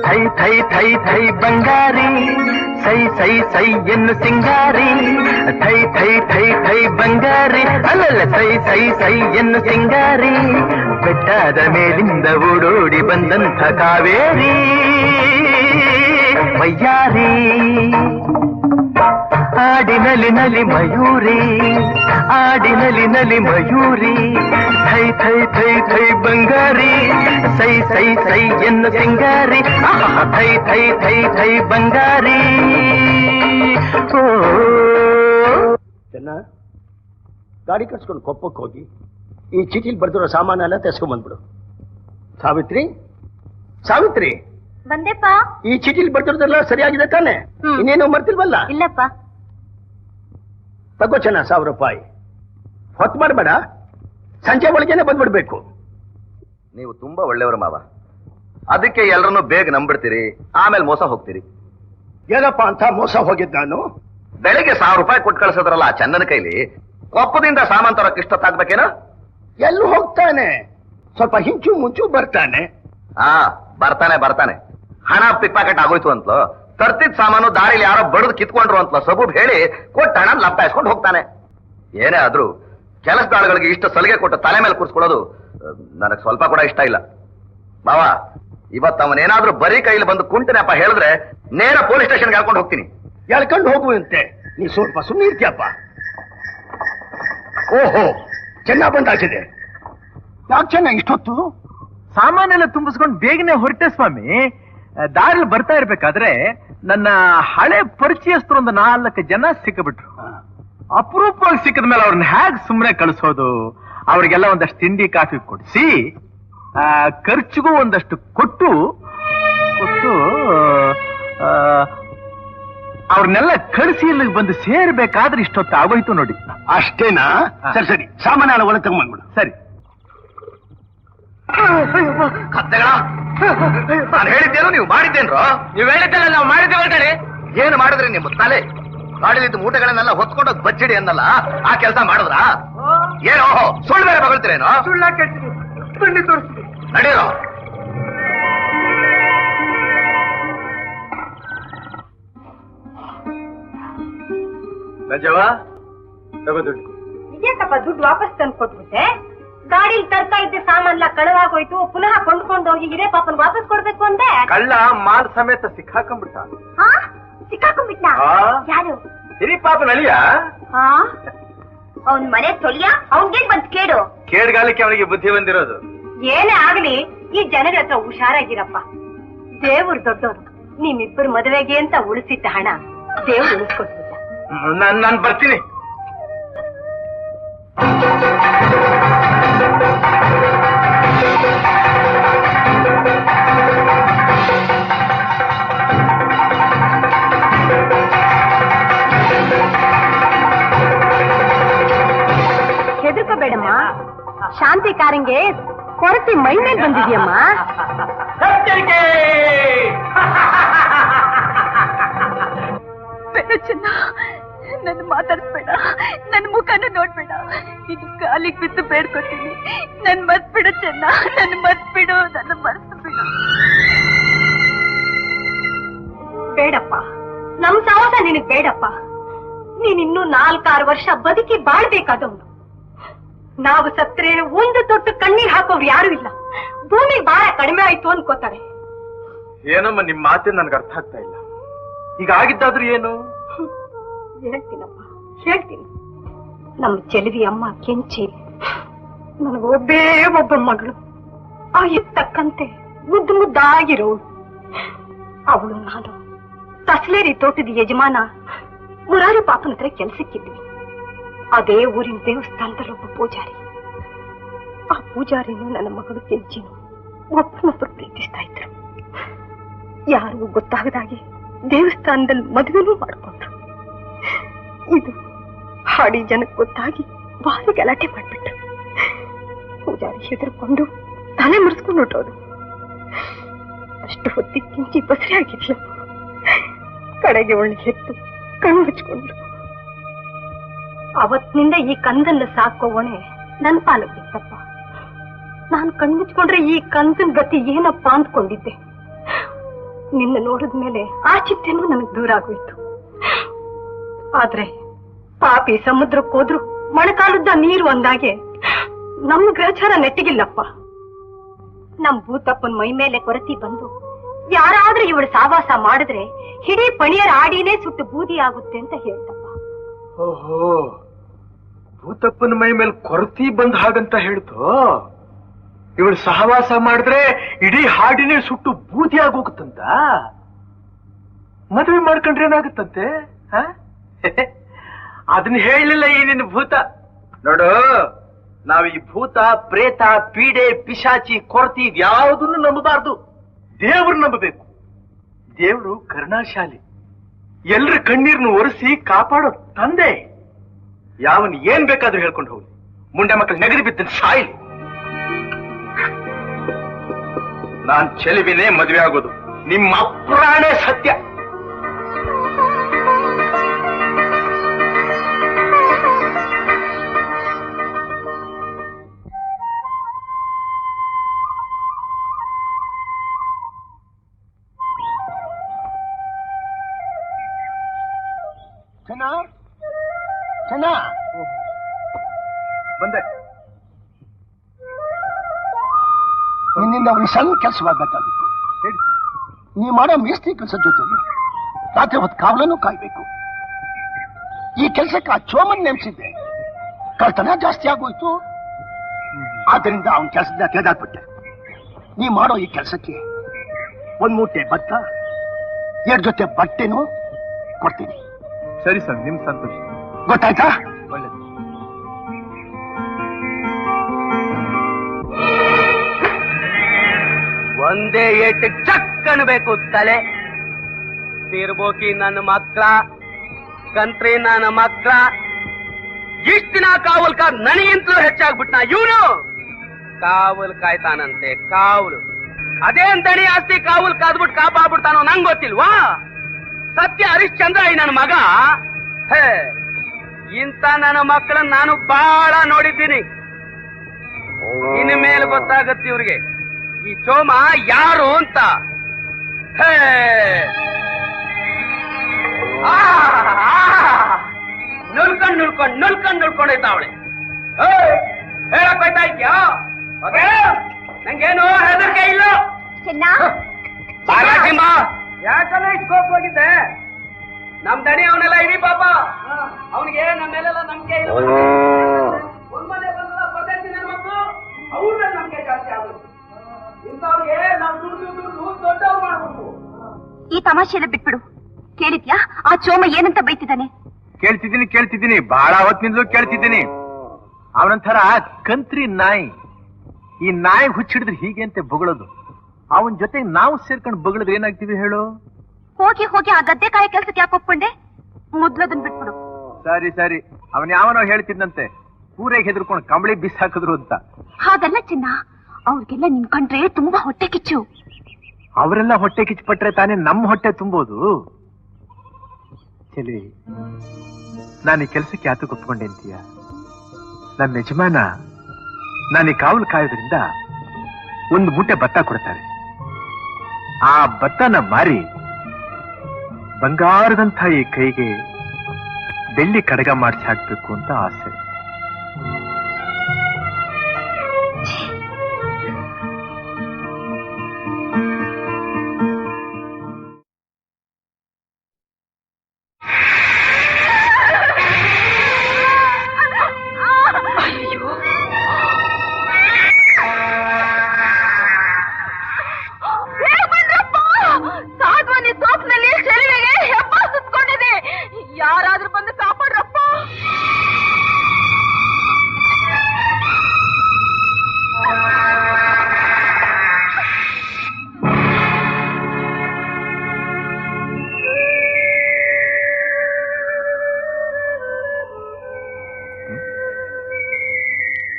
ಥೈ ಥೈ ಥೈ ಥೈ ಬಂಗಾರಿ, ಸೈ ಸೈ ಸೈ ಎನ್ನು ಸಿಂಗಾರಿ. ಥೈ ಥೈ ಥೈ ಥೈ ಬಂಗಾರಿ, ಅಲ್ಲಲ್ಲ ಸೈ ಸೈ ಸೈ ಎನ್ನು ಸಿಂಗಾರಿ. ಬೆಟ್ಟದ ಮೇಲಿಂದ ಓಡೋಡಿ ಬಂದಂಥ ಕಾವೇರಿ ವಯ್ಯಾರಿ. ಆಡಿನಲಿ ನಲಿ ಮಯೂರಿ, ಆಡಿನಲಿ ನಲಿ ಮಯೂರಿ. ಥೈ ಥೈ ಥೈ ಥೈ ಬಂಗಾರಿ, ಸೈ ಸೈ ಸೈ ಎನ್ನು ಸಿಂಗಾರಿ. ಥೈ ಥೈ ಥೈ ಥೈ ಬಂಗಾರಿ. ಓ ಚೆನ್ನ, ಗಾಡಿ ಕಟ್ಸ್ಕೊಂಡು ಕೊಪ್ಪಕ್ಕೆ ಹೋಗಿ ಈ ಚೀಟಿಲಿ ಬರ್ದಿರೋ ಸಾಮಾನೆಲ್ಲ ತೆಸ್ಕೊಂಡ್ ಬಂದ್ಬಿಡು. ಸಾವಿತ್ರಿ, ಸಾವಿತ್ರಿ, ಬಂದೆಪ್ಪ. ಈ ಚೀಟಿಲಿ ಬರ್ದಿರೋದೆಲ್ಲ ಸರಿಯಾಗಿದೆ ತಾನೆ? ಇನ್ನೇನು ಮರ್ತಿಲ್ವಲ್ಲ? ಇಲ್ಲಪ್ಪ. ತಗೋ ಚೆನ್ನ, 1000 ರೂಪಾಯಿ. ಹೊತ್ತು ಮಾಡಬೇಡ, ಸಂಜೆ ಒಳಗೇನೆ ಬಂದ್ಬಿಡ್ಬೇಕು. ನೀವು ತುಂಬಾ ಒಳ್ಳೆಯವರು ಮಾವ, ಅದಕ್ಕೆ ಎಲ್ಲರನ್ನು ಬೇಗ ನಂಬಿಡ್ತೀರಿ, ಆಮೇಲೆ ಮೋಸ ಹೋಗ್ತೀರಿ. ಏನಪ್ಪ ಅಂತ ಮೋಸ ಹೋಗಿದ್ ನಾನು? ಬೆಳಿಗ್ಗೆ 1000 ರೂಪಾಯಿ ಕೊಟ್ಟು ಕಳ್ಸೋದ್ರಲ್ಲ ಆ ಚಂದನ ಕೈಲಿ, ಕೊಪ್ಪದಿಂದ ಸಾಮಾನ್ ತರಕ್ ಇಷ್ಟೊತ್ತಾಗ್ಬೇಕೇನೋ? ಎಲ್ಲೂ ಹೋಗ್ತಾನೆ, ಸ್ವಲ್ಪ ಹಿಂಚು ಮುಂಚು ಬರ್ತಾನೆ. ಬರ್ತಾನೆ ಬರ್ತಾನೆ. ಹಣ ಪಿಕ್ ಪ್ಯಾಕೆಟ್ ಆಗೋಯ್ತು ಅಂತಲೋ, ತರ್ತಿದ್ ಸಾಮಾನು ದಾರಿಲಿ ಯಾರೋ ಬಡದು ಕಿತ್ಕೊಂಡ್ರು ಅಂತಲೋ ಸಬೂಬ್ ಹೇಳಿ ಕೊಟ್ಟ ಹಣ ಲಪ್ಪಾಯಿಸ್ಕೊಂಡು ಹೋಗ್ತಾನೆ. ಏನೇ ಆದ್ರೂ ಕೆಲಸದಾಳುಗಳಿಗೆ ಇಷ್ಟು ಸಲಿಗೆ ಕೊಟ್ಟು ತಲೆ ಮೇಲೆ ಕೂರ್ಸ್ಕೊಳ್ಳೋದು ನನಗೆ ಸ್ವಲ್ಪ ಕೂಡ ಇಷ್ಟ ಇಲ್ಲ. ಬಾವ, ಇವತ್ತು ಅವನೇನಾದ್ರೂ ಬರೀ ಕೈಲಿ ಬಂದು ಕುಂಟನೆಪ್ಪ ಹೇಳಿದ್ರೆ ನೇರ ಪೊಲೀಸ್ ಸ್ಟೇಷನ್ಗೆ ಹಾಕೊಂಡು ಹೋಗ್ತೀನಿ. ಎಳ್ಕೊಂಡು ಹೋಗುವಂತೆ ನೀ ಸ್ವಲ್ಪ ಸುಮ್ಮನೆ ಇರ್ತೀಯಪ್ಪ. ಓಹೋ, ಚೆನ್ನಾಗ್ ಬಂದಾಗಿದೆ. ಯಾಕೆ ಚೆನ್ನಾಗಿ ಇಷ್ಟೊತ್ತು? ಸಾಮಾನೆಲ್ಲ ತುಂಬಿಸ್ಕೊಂಡು ಬೇಗನೆ ಹೊರಟೆ ಸ್ವಾಮಿ. ದಾರಿಲಿ ಬರ್ತಾ ಇರ್ಬೇಕಾದ್ರೆ ನನ್ನ ಹಳೆ ಪರಿಚಯಸ್ಥರು ಒಂದು 4 ಜನ ಸಿಕ್ಕಬಿಟ್ರು. ಅಪರೂಪವಾಗಿ ಸಿಕ್ಕದ ಮೇಲೆ ಅವ್ರನ್ನ ಹೇಗ್ ಸುಮ್ಮನೆ ಕಳಿಸೋದು? ಅವ್ರಿಗೆಲ್ಲ ಒಂದಷ್ಟು ತಿಂಡಿ ಕಾಫಿ ಕೊಡಿಸಿ, ಖರ್ಚಿಗೂ ಒಂದಷ್ಟು ಕೊಟ್ಟು ಅವ್ರನ್ನೆಲ್ಲ ಕಳಿಸಿ ಇಲ್ಲಿಗೆ ಬಂದು ಸೇರ್ಬೇಕಾದ್ರೆ ಇಷ್ಟೊತ್ತು ಆಗೋಯ್ತು ನೋಡಿ. ಅಷ್ಟೇನಾ? ಸರಿ ಸರಿ, ಸಾಮಾನ್ಯ ಒಳಗೆ ತಗೊಂಡ್ಬಿಡು. ಸರಿ. ನಾನು ಹೇಳಿದ್ದೇನು ನೀವು ಮಾಡಿದ್ದೇನ್ರೋ? ನೀವ್ ಹೇಳಿದ್ದಲ್ಲ ನಾವು ಮಾಡಿದ್ದೇವೆ. ಏನು ಮಾಡಿದ್ರಿ ನಿಮ್ಮ ತಲೆ? ಗಾಡಿಲಿದ್ದು ಮೂಟೆಗಳನ್ನೆಲ್ಲ ಹೊತ್ಕೊಂಡೋಗಿ ಬಚ್ಚಿಡಿ ಅನ್ನಲ್ಲ, ಆ ಕೆಲಸ ಮಾಡಿದ್ರ? ಏನೋ ಸುಳ್ಳು ಬೇರೆ ಬಗಳ್ತೀರೇನೋ? ಸುಳ್ಳ ಕೆಟ್ಟಿರಿ, ಬನ್ನಿ ತೋರಿಸ್ತೀನಿ. ನಡೀರೋ. ರಜವಾ, ತಗೋ ದುಡ್ಡು. ಇದೇಕಪ್ಪ ದುಡ್ಡು ವಾಪಸ್ ತಂದು ಕೊಟ್ಬಿಟ್ಟೆ? ಗಾಡಿಲಿ ತರ್ತಾ ಇದ್ದ ಸಾಮಾನ್ಲ ಕಳವಾಗೋಯ್ತು, ಪುನಃ ಕೊಂಡ್ಕೊಂಡು ಹೋಗಿ ಇದೇ ಪಾಪನ್ ವಾಪಸ್ ಕೊಡ್ಬೇಕು ಅಂದೆ. ಕಳ್ಳ ಮಾಲ್ ಸಮೇತ ಸಿಕ್ಕಾಕೊಂಡ್ಬಿಟ್ಟ. ಸಿಕ್ಕಾಕೊಂಡ್ಬಿಟ್ನ? ಯಾರು? ಹಿರಿ ಪಾಪನ ಅಳಿಯ. ಅವನ್ ಮನೆ ತೊಳಿಯ, ಅವನ್ಗೇನ್ ಬಂತ್ ಕೇಡು? ಕೇಡ್ಗಾಲಕ್ಕೆ ಅವನಿಗೆ ಬುದ್ಧಿ ಬಂದಿರೋದು. ಏನೇ ಆಗ್ಲಿ ಈ ಜನರ ಹತ್ರ ಹುಷಾರಾಗಿರಪ್ಪ. ದೇವ್ರು ದೊಡ್ಡವರು, ನಿಮ್ಮಿಬ್ಬರು ಮದುವೆಗೆ ಅಂತ ಉಳಿಸಿಟ್ಟ ಹಣ ದೇವ್ರು ಉಳಿಸ್ಕೊಟ್ಬಿಟ್ಟ. ನಾನು ಬರ್ತೀನಿ. ಹೆದರ್ಕೋಬೇಡಮ್ಮ, ಶಾಂತಿ ಕಾರಂಗೆ ಕೊರತಿ ಮೈ ಮೇಲೆ ಬಂದಿದ್ಯಮ್ಮ. ಚೆನ್ನ, ನನ್ನ ಮಾತಾಡ್ಸ್ಬೇಡ, ನನ್ನ ಮುಖನೂ ನೋಡ್ಬೇಡ, ನಿನ್ ಕಾಲಿಗೆ ಬಿದ್ದು ಬೇಡ್ಕೊತೀನಿ. ನನ್ ಮರ್ತ್ಬಿಡು ಚೆನ್ನ, ನನ್ನ ಮರ್ತ್ಬಿಡು, ನನ್ನ ಮರ್ತು ಬಿಡು. ಬೇಡಪ್ಪ, ನಮ್ ಸಾಹಸ ನಿನಗ್ ಬೇಡಪ್ಪ. ನೀನಿನ್ನೂ 4-6 ವರ್ಷ ಬದುಕಿ ಬಾಳ್ಬೇಕಾದವನು. ನಾವು ಸತ್ರೆ ಒಂದು ತೊಟ್ಟು ಕಣ್ಣೀರ್ ಹಾಕೋರು ಯಾರು ಇಲ್ಲ. ಭೂಮಿ ಭಾರ ಕಡಿಮೆ ಆಯ್ತು ಅನ್ಕೋತಾರೆ. ಏನಮ್ಮ ನಿಮ್ ಮಾತೇ ನನ್ಗೆ ಅರ್ಥ ಆಗ್ತಾ ಇಲ್ಲ. ಈಗ ಆಗಿದ್ದಾದ್ರೂ ಏನು? ಹೇಳ್ತೀನಪ್ಪ, ಹೇಳ್ತೀನಿ. ನಮ್ಮ ಚೆಲುವಿ ಅಮ್ಮ ಕೆಂಚಿ ನನಗೊಬ್ಬೇ ಒಬ್ಬ ಮಗಳು. ಆ ತಕ್ಕಂತೆ ಮುದ್ದು ಮುದ್ದಾಗಿರೋಳು ಅವಳು. ನಾನು ತಸ್ಲೇರಿ ತೋಟದ ಯಜಮಾನ ಮುರಾರಿ ಪಾಪನ ಹತ್ರ ಕೆಲ್ಸಕ್ಕಿದ್ವಿ. ಅದೇ ಊರಿನ ದೇವಸ್ಥಾನದಲ್ಲಿ ಒಬ್ಬ ಪೂಜಾರಿ. ಆ ಪೂಜಾರಿನೂ ನನ್ನ ಮಗಳು ಕೆಂಚಿನೂ ಒಬ್ಬನೊಬ್ಬರು ಪ್ರೀತಿಸ್ತಾ ಇದ್ರು. ಯಾರಿಗೂ ಗೊತ್ತಾಗದಾಗೆ ದೇವಸ್ಥಾನದಲ್ಲಿ ಮದುವೆನೂ ಮಾಡ್ಕೊಂಡ್ರು. ಇದು ಹಾಡಿ ಜನಕ್ಕೆ ಗೊತ್ತಾಗಿ ಭಾರಿ ಗಲಾಟೆ ಮಾಡ್ಬಿಟ್ರು. ಪೂಜಾರಿ ಹೆದರ್ಕೊಂಡು ತಲೆ ಮುರಿಸ್ಕೊಂಡು ಹೊಟ್ಟೋದು. ಅಷ್ಟು ಹೊತ್ತಿಗೆ ಕಿಂಚಿ ಬಸರಿ ಆಗಿದ್ಲು. ಕಡೆಗೆ ಒಳ್ಳೆ ಎತ್ತು ಕಣ್ಣು ಮುಚ್ಕೊಂಡ್ರು. ಅವತ್ತಿನಿಂದ ಈ ಕಂದನ್ನ ಸಾಕೋ ಹೊಣೆ ನನ್ನ ಪಾಲಕ್ ಬಿತ್ತಪ್ಪ. ನಾನು ಕಣ್ಮುಚ್ಕೊಂಡ್ರೆ ಈ ಕಂದನ್ ಗತಿ ಏನಪ್ಪ ಅಂದ್ಕೊಂಡಿದ್ದೆ. ನಿನ್ನ ನೋಡಿದ್ಮೇಲೆ ಆ ಚಿಂತೆನೂ ನನಗೆ ದೂರ ಆಗೋಯ್ತು. ಆದ್ರೆ ಪಾಪಿ ಸಮುದ್ರಕ್ಕೆ ಹೋದ್ರು ಮಳೆಕಾಲದ ನೀರು ಒಂದಾಗೆ ನಮ್ಮ ಗ್ರಹಚಾರ ನೆಟ್ಟಿಗಿಲ್ಲಪ್ಪ. ನಮ್ ಭೂತಪ್ಪನ ಮೈ ಮೇಲೆ ಕೊರತಿ ಬಂದು ಯಾರಾದ್ರೂ ಇವಳು ಸಾವಾಸ ಮಾಡಿದ್ರೆ ಹಿಡೀ ಪಣಿಯರ ಆಡಿನೇ ಸುಟ್ಟು ಬೂದಿ ಆಗುತ್ತೆ ಅಂತ ಹೇಳ್ತಪ್ಪ. ಓಹೋ, ಭೂತಪ್ಪನ ಮೈ ಮೇಲೆ ಕೊರತಿ ಬಂದ್ ಹಾಗಂತ ಹೇಳ್ತು. ಇವಳು ಸಹವಾಸ ಮಾಡಿದ್ರೆ ಇಡೀ ಹಾಡಿನೇ ಸುಟ್ಟು ಬೂದಿ ಆಗೋಗುತ್ತಂತ. ಮದುವೆ ಮಾಡ್ಕೊಂಡ್ರೆ ಏನಾಗುತ್ತಂತೆ? ಅದನ್ನ ಹೇಳಲಿಲ್ಲ ಈ ನಿನ್ನ ಭೂತ. ನೋಡು, ನಾವ್ ಈ ಭೂತ ಪ್ರೇತ ಪೀಡೆ ಪಿಶಾಚಿ ಕೊರತಿ ಇದ್ಯಾವುದನ್ನು ನಂಬಬಾರ್ದು. ದೇವ್ರು ನಂಬಬೇಕು. ದೇವ್ರು ಕರುಣಾಶಾಲಿ, ಎಲ್ರ ಕಣ್ಣೀರ್ನು ಒರೆಸಿ ಕಾಪಾಡೋ ತಂದೆ. ಯಾವನ್ ಏನ್ ಬೇಕಾದ್ರೂ ಹೇಳ್ಕೊಂಡು ಹೋಗಿ, ಮುಂಡೆ ಮಕ್ಕಳು ನೆಗಡಿ ಬಿದ್ದ ಸಾಯಿಲಿ. ನಾನ್ ಚೆಲುವಿನೇ ಮದುವೆ ಆಗೋದು. ನಿಮ್ಮ ಅಪ್ರಾಣೇ ಸತ್ಯ. ಬಂದೆ. ನಿನ್ನಿಂದ ಒಂದು ಸಣ್ಣ ಕೆಲಸವಾಗಬೇಕಾಗಿತ್ತು. ನೀ ಮಾಡೋ ಮೇಸ್ತ್ರಿ ಕೆಲಸದ ಜೊತೆಲಿ ರಾತ್ರಿ ಹೊತ್ತು ಕಾವಲನ್ನು ಕಾಯ್ಬೇಕು. ಈ ಕೆಲಸಕ್ಕೆ ಆ ಚೋಮನ್ ನೇಮಿಸಿದ್ದೆ, ಕಳ್ತನ ಜಾಸ್ತಿ ಆಗೋಯ್ತು. ಆದ್ದರಿಂದ ಅವನ ಕೆಲಸದಿಂದ ತೆಗೆದಾಕ್ಬಿಟ್ಟೆ. ನೀ ಮಾಡೋ ಈ ಕೆಲಸಕ್ಕೆ 1 ಮೂಟೆ ಭತ್ತ, 2 ಜೊತೆ ಬಟ್ಟೆನೂ ಕೊಡ್ತೀನಿ. ಸರಿ ಸರ್, ನಿಮ್ ಸಂತೋಷ. ಗೊತ್ತಾಯ್ತಾ? ಒಳ್ಳೆದು. ಒಂದೇ ಏಟು ಚಕ್ ಅನ್ಬೇಕು ತಲೆ. ತಿರ್ಬೋಕಿ ನನ್ನ ಮಕ್ಳ, ಕಂತ್ರಿ ನನ್ನ ಮಕ್ಳ, ಇಷ್ಟ ದಿನ ಕಾವಲ್ ಕಾದ್ ನನಗಿಂತಲೂ ಹೆಚ್ಚಾಗ್ಬಿಟ್ನ. ಇವನು ಕಾವಲ್ ಕಾಯ್ತಾನಂತೆ, ಕಾವಲು. ಅದೇನ್ ದಣಿ ಆಸ್ತಿ ಕಾವಲ್ ಕಾದ್ಬಿಟ್ಟು ಕಾಪಾಡ್ಬಿಡ್ತಾನೋ ನಂಗ್ ಗೊತ್ತಿಲ್ವಾ? ಸತ್ಯ ಹರಿಶ್ಚಂದ್ರ ಈ ನನ್ನ ಮಗ. ಹೇ, ಇಂತ ನನ್ನ ಮಕ್ಕಳನ್ನ ನಾನು ಬಹಳ ನೋಡಿದ್ದೀನಿ. ಇನ್ ಮೇಲೆ ಗೊತ್ತಾಗತ್ತೆ ಇವ್ರಿಗೆ ಈ ಚೋಮ ಯಾರು ಅಂತ. ಹೇ, ನುಲ್ಕೊಂಡೈತಾವಳೆ. ಹೇಳಕ್ ಹೋಯ್ತಾ ಇದ್ಯಾ? ನಂಗೇನು ಹೆದರಿಕೆ ಇಲ್ಲ. ಯಾಕಲ್ಲ ಇಷ್ಟು ಕೋಪ ಹೋಗಿದ್ದೆ? ನಮ್ ದಣಿ ಅವನೆಲ್ಲ ಇರಿ ಪಾಪ, ಅವನಿಗೆ ನಮ್ಮೆಲ್ಲ ನಂಬಿಕೆ ಇಲ್ಲ. ಒಂದ್ಮನೆ ಬಂದಲ್ಲ ಪದ್ಧತಿ ನನ್ನ ಮಕ್ಕಳು, ಅವ್ರ ಮೇಲೆ ನಂಬಿಕೆ ಜಾಸ್ತಿ ಆಗುತ್ತೆ. ಇಂಥವ್ರಿಗೆ ನಾವು ದುಡ್ಡು ದೊಡ್ಡವ್ರು ಮಾಡ್ಬೇಕು. ಈ ತಮಾಷೆ ಎಲ್ಲ ಬಿಟ್ಬಿಡು. ಕೇಳಿದ್ಯಾ ಆ ಚೋಮ ಏನಂತ ಬೈತಿದ್ದಾನೆ? ಕೇಳ್ತಿದ್ದೀನಿ ಬಹಳ ಹೊತ್ತಿನಿಂದಲೂ ಕೇಳ್ತಿದ್ದೀನಿ. ಅವನಂತರ ಕಂತ್ರಿ ನಾಯಿ. ಈ ನಾಯಿ ಹುಚ್ಚಿಡಿದ್ರೆ ಹೀಗೆ ಅಂತ ಬೊಗಳೋದು. ಅವನ ಜೊತೆಗೆ ನಾವು ಸೇರ್ಕೊಂಡು ಬೊಗಳಿದ್ರೆ ಏನಾಗ್ತೀವಿ ಹೇಳು? ಹೋಗಿ ಆ ಗದ್ದೆ ಕಾಯ ಕೆಲ್ಸಕ್ಕೆ ಯಾಕೆ ಒಪ್ಕೊಂಡೆ? ಮೊದ್ಲದನ್ ಬಿಟ್ಬಿಡು. ಸರಿ ಅವನ್ ಯಾವನೋ ಹೇಳ್ತಿದ್ದಂತೆ ಊರಿಗೆ ಹೆದರ್ಕೊಂಡು ಕಂಬಳಿ ಬಿಸಿ ಹಾಕಿದ್ರು ಅಂತ. ಹಾಗಲ್ಲ ಚಿನ್ನ, ಅವ್ರಿಗೆಲ್ಲ ನಿನ್ ಕಂಡ್ರೆ ತುಂಬಾ ಹೊಟ್ಟೆ ಕಿಚ್ಚು. ಅವರೆಲ್ಲ ಹೊಟ್ಟೆ ಕಿಚ್ಚುಪಟ್ರೆ ತಾನೇ ನಮ್ಮ ಹೊಟ್ಟೆ ತುಂಬೋದು. ಚೆಲ್ವಿ, ನಾನು ಈ ಕೆಲಸಕ್ಕೆ ಯಾತಕ್ಕೆ ಒಪ್ಕೊಂಡೆ ಅಂತೀಯ? ನಮ್ಮ ಯಜಮಾನ ನಾನು ಈ ಕಾವಲು ಕಾಯೋದ್ರಿಂದ ಒಂದು ಮೂಟೆ ಭತ್ತ ಕೊಡ್ತಾರೆ. ಆ ಭತ್ತನ ಮಾರಿ ಬಂಗಾರದಂಥ ಈ ಕೈಗೆ ಬೆಳ್ಳಿ ಕಡಗ ಮಾಡಿಸಿ ಹಾಕ್ಬೇಕು ಅಂತ ಆಸೆ. ಯಾರಾದ್ರೂ ಬಂದು ಕಾಪಾಡ್ರಪ್ಪ.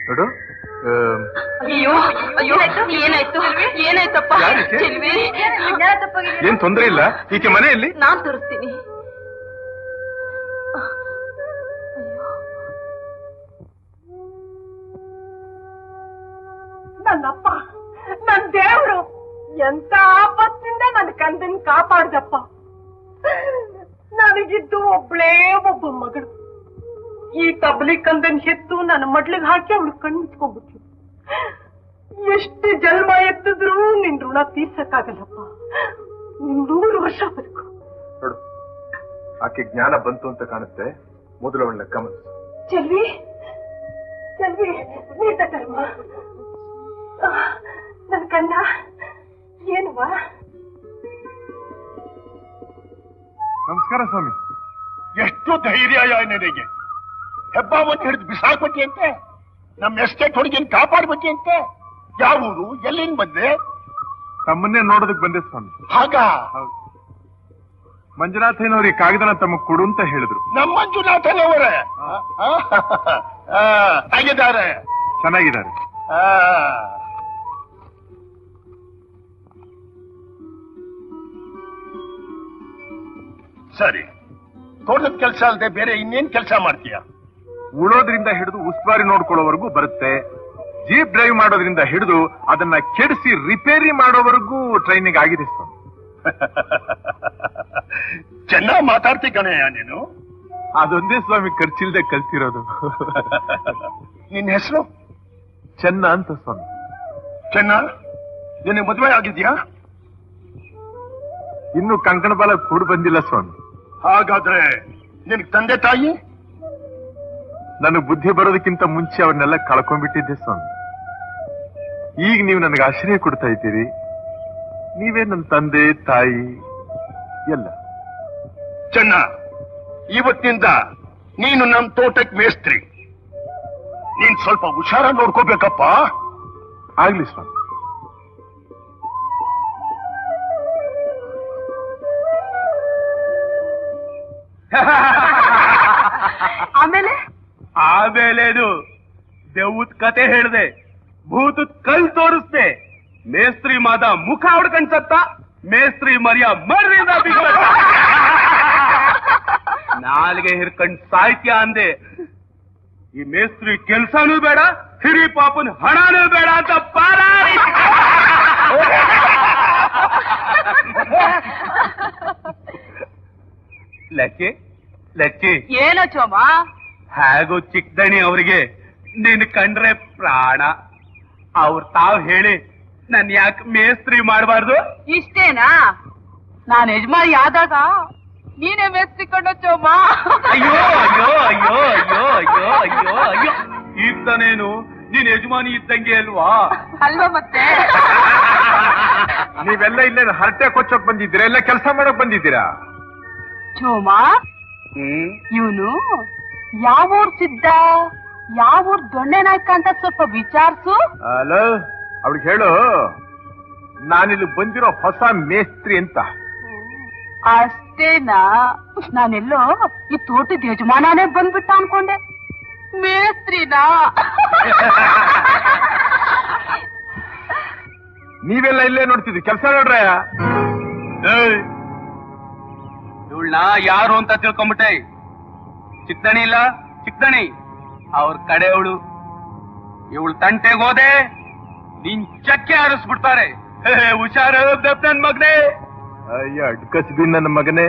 ನೋಡು, ಅಯ್ಯೋ ಏನಾಯ್ತಪ್ಪ? ಏನ್ ತೊಂದರೆ ಇಲ್ಲ. ಈಕೆ ಮನೆಯಲ್ಲಿ ನಾನ್ ತೋರಿಸ್ತೀನಿ. ನನ್ನಪ್ಪ, ನನ್ ದೇವ್ರು, ಎಂತ ಆಪತ್ತಿಂದ ನನ್ನ ಕಂದನ್ ಕಾಪಾಡ್ದಪ್ಪ. ನನಗಿದ್ದು ಒಬ್ಳೇ ಒಬ್ಬ ಮಗಳು. ಈ ತಬ್ಲಿ ಕಂದನ್ ಹೆತ್ತು ನನ್ನ ಮಡ್ಲಿಗೆ ಹಾಕಿ ಅವಳು ಕಣ್ಣಿಟ್ಕೊಂಡ್ಬಿಟ್ಲು. ಎಷ್ಟು ಜನ್ಮ ಎತ್ತಿದ್ರು ನಿನ್ ಋಣ ತೀರ್ಸಕ್ಕಾಗಲ್ಲಪ್ಪ. 100 ವರ್ಷ ಬದುಕು. ನೋಡು, ಆಕೆ ಜ್ಞಾನ ಬಂತು ಅಂತ ಕಾಣುತ್ತೆ. ಮೊದಲು ಅವಳನ್ನ ಗಮನಿಸು. ಚೆಲ್ವಿ ನೀತ ಧರ್ಮ. ನನ್ ಕಂದ ಏನುವ? ನಮಸ್ಕಾರ ಸ್ವಾಮಿ. ಎಷ್ಟು ಧೈರ್ಯ ನಿನಗೆ? ಹೆಬ್ಬಾವನ್ನು ಹಿಡಿದು ಬಿಸಾಕ್ಬಿಟ್ಟಿ ಅಂತೆ. ನಮ್ಮ ಎಸ್ಟೇಟ್ ಹುಡುಗಿನ ಕಾಪಾಡ್ಬಿಟ್ಟಿ ಅಂತೆ. ಯಾವ ಊರು, ಎಲ್ಲಿಂದ ಬಂದೆ? ತಮ್ಮನ್ನೇ ನೋಡೋದಕ್ಕೆ ಬಂದೆ ಸ್ವಾಮಿ. ಹಾಗ ಮಂಜುನಾಥಯ್ಯನವ್ರಿಗೆ ಕಾಗದನ ತಮಗೆ ಕೊಡು ಅಂತ ಹೇಳಿದ್ರು. ನಮ್ಮ ಮಂಜುನಾಥನವರೇ ಹೇಗಿದ್ದಾರೆ? ಚೆನ್ನಾಗಿದ್ದಾರೆ. ಸರಿ, ತೋಟದ ಕೆಲಸ ಅಲ್ಲದೆ ಬೇರೆ ಇನ್ನೇನ್ ಕೆಲಸ ಮಾಡ್ತೀಯ? ಉಳೋದ್ರಿಂದ ಹಿಡಿದು ಉಸ್ತುವಾರಿ ನೋಡ್ಕೊಳ್ಳೋವರೆಗೂ ಬರುತ್ತೆ. ಜೀಪ್ ಡ್ರೈವ್ ಮಾಡೋದ್ರಿಂದ ಹಿಡಿದು ಅದನ್ನ ಕೆಡಿಸಿ ರಿಪೇರಿ ಮಾಡೋವರೆಗೂ ಟ್ರೈನಿಂಗ್ ಆಗಿದೆ ಸ್ವಾಮಿ. ಚೆನ್ನಾಗಿ ಮಾತಾಡ್ತಿ ಕಣಯ್ಯ ನೀನು. ಅದೊಂದೇ ಸ್ವಾಮಿ ಖರ್ಚಿಲ್ದೆ ಕಲ್ತಿರೋದು. ನಿನ್ನ ಹೆಸರು? ಚೆನ್ನ ಅಂತ ಸ್ವಾಮಿ. ಚೆನ್ನ, ನಿನಗೆ ಮದುವೆ ಆಗಿದ್ಯಾ? ಇನ್ನು ಕಂಕಣ ಬಾಲ ಕೂಡ್ ಬಂದಿಲ್ಲ ಸ್ವಾಮಿ. ಹಾಗಾದ್ರೆ ನಿನಗೆ ತಂದೆ ತಾಯಿ? ನನಗೆ ಬುದ್ಧಿ ಬರೋದಕ್ಕಿಂತ ಮುಂಚೆ ಅವನ್ನೆಲ್ಲ ಕಳ್ಕೊಂಡ್ಬಿಟ್ಟಿದ್ದೆ ಸ್ವಾಮಿ. ಈಗ ನೀವು ನನಗೆ ಆಶ್ರಯ ಕೊಡ್ತಾ ಇದ್ದೀರಿ. ನೀವೇ ನನ್ನ ತಂದೆ ತಾಯಿ ಎಲ್ಲ. ಚೆನ್ನ, ಇವತ್ತಿನಿಂದ ನೀನು ನಮ್ಮ ತೋಟಕ್ಕೆ ಮೇಸ್ತ್ರಿ. ನೀನ್ ಸ್ವಲ್ಪ ಹುಷಾರ ನೋಡ್ಕೋಬೇಕಪ್ಪ. ಆಗ್ಲಿ ಸ್ವಾಮಿ. ಆಮೇಲೇನು ದೆವ್ವದ ಕತೆ ಹೇಳ್ದೆ, ಭೂತದ ಕಲ್ ತೋರಿಸ್ದೆ, ಮೇಸ್ತ್ರಿ ಮಾದ ಮುಖ ಹೊಡ್ಕೊಂಡ್ ಸತ್ತ, ಮೇಸ್ತ್ರಿ ಮರಿಯ ಮರ್ರಿದ ಬಿಗ್ಗಟ್ಟ. ನಾಲ್ಗೆ ಹಿರ್ಕಂಡ್ ಸಾಹಿತ್ಯ ಅಂದೆ. ಈ ಮೇಸ್ತ್ರಿ ಕೆಲ್ಸನೂ ಬೇಡ, ಹಿರಿ ಪಾಪನ್ ಹಣನೂ ಬೇಡ ಅಂತ ಪಾರಾರಿ. ಲಚ್ಚಿ ಏನೋ ಚೋಮ? ಹೇಗೋ ಚಿಕ್ಕದಣಿ ಅವರಿಗೆ ನಿನ್ ಕಂಡ್ರೆ ಪ್ರಾಣ. ಅವ್ರು ತಾವ್ ಹೇಳಿ ನನ್ ಯಾಕೆ ಮೇಸ್ತ್ರಿ ಮಾಡಬಾರ್ದು? ಇಷ್ಟೇನಾ? ನಾನ್ ಯಜಮಾನಿ ಆದಾಗ ನೀನೇ ಮೇಸ್ತ್ರಿ ಕೊಂಡೋ ಚೋಮ. ಅಯ್ಯೋ ಅಯ್ಯೋ ಅಯ್ಯೋ ಅಯ್ಯೋ ಅಯ್ಯೋ ಅಯ್ಯೋ ಅಯ್ಯೋ, ಈಗ ತಾನೇನು ನೀನ್ ಯಜಮಾನಿ ಇದ್ದಂಗೆ ಅಲ್ವಾ? ಅಲ್ವಾ ಮತ್ತೆ? ನೀವೆಲ್ಲ ಇಲ್ಲೇನು ಹರಟೆ ಕೊಚ್ಚೋಕ್ ಬಂದಿದ್ದೀರಾ ಎಲ್ಲ ಕೆಲಸ ಮಾಡಕ್ ಬಂದಿದ್ದೀರಾ? ಚೋಮಾ, ಇವನು ಯಾವೂರ್ ಸಿದ್ಧ, ಯಾವೂರ್ ದೊಣ್ಣೆ ನಾಯ್ಕ ಅಂತ ಸ್ವಲ್ಪ ವಿಚಾರಿಸು. ಅಲೋ, ಅವ್ಳಿಗೆ ಹೇಳು ನಾನಿಲ್ಲಿ ಬಂದಿರೋ ಹೊಸ ಮೇಸ್ತ್ರಿ ಅಂತ. ಅಷ್ಟೇನಾ? ನಾನೆಲ್ಲೋ ಈ ತೋಟದ ಯಜಮಾನನೇ ಬಂದ್ಬಿಟ್ಟ ಅನ್ಕೊಂಡೆ. ಮೇಸ್ತ್ರಿನಾ? ನೀವೆಲ್ಲ ಇಲ್ಲೇ ನೋಡ್ತಿದ್ರಿ, ಕೆಲಸ ನೋಡ್ರ. ಇವಳನ್ನ ಯಾರು ಅಂತ ತಿಳ್ಕೊಂಬಿಟ್ಟೆ. ಚಿಕ್ಕದಣಿ ಇಲ್ಲ, ಚಿಕ್ಕದಣಿ ಅವ್ರ ಕಡೆಯವಳು. ಇವಳು ತಂಟೆಗೆ ಹೋದೆ ನಿನ್ ಚಕ್ಕೆ ಹಾರಿಸ್ಬಿಡ್ತಾರೆ. ಹುಷಾರು ನನ್ ಮಗನೇ. ಅಯ್ಯ ಅಡ್ಕಸ್ಬಿ ನನ್ನ ಮಗನೇ.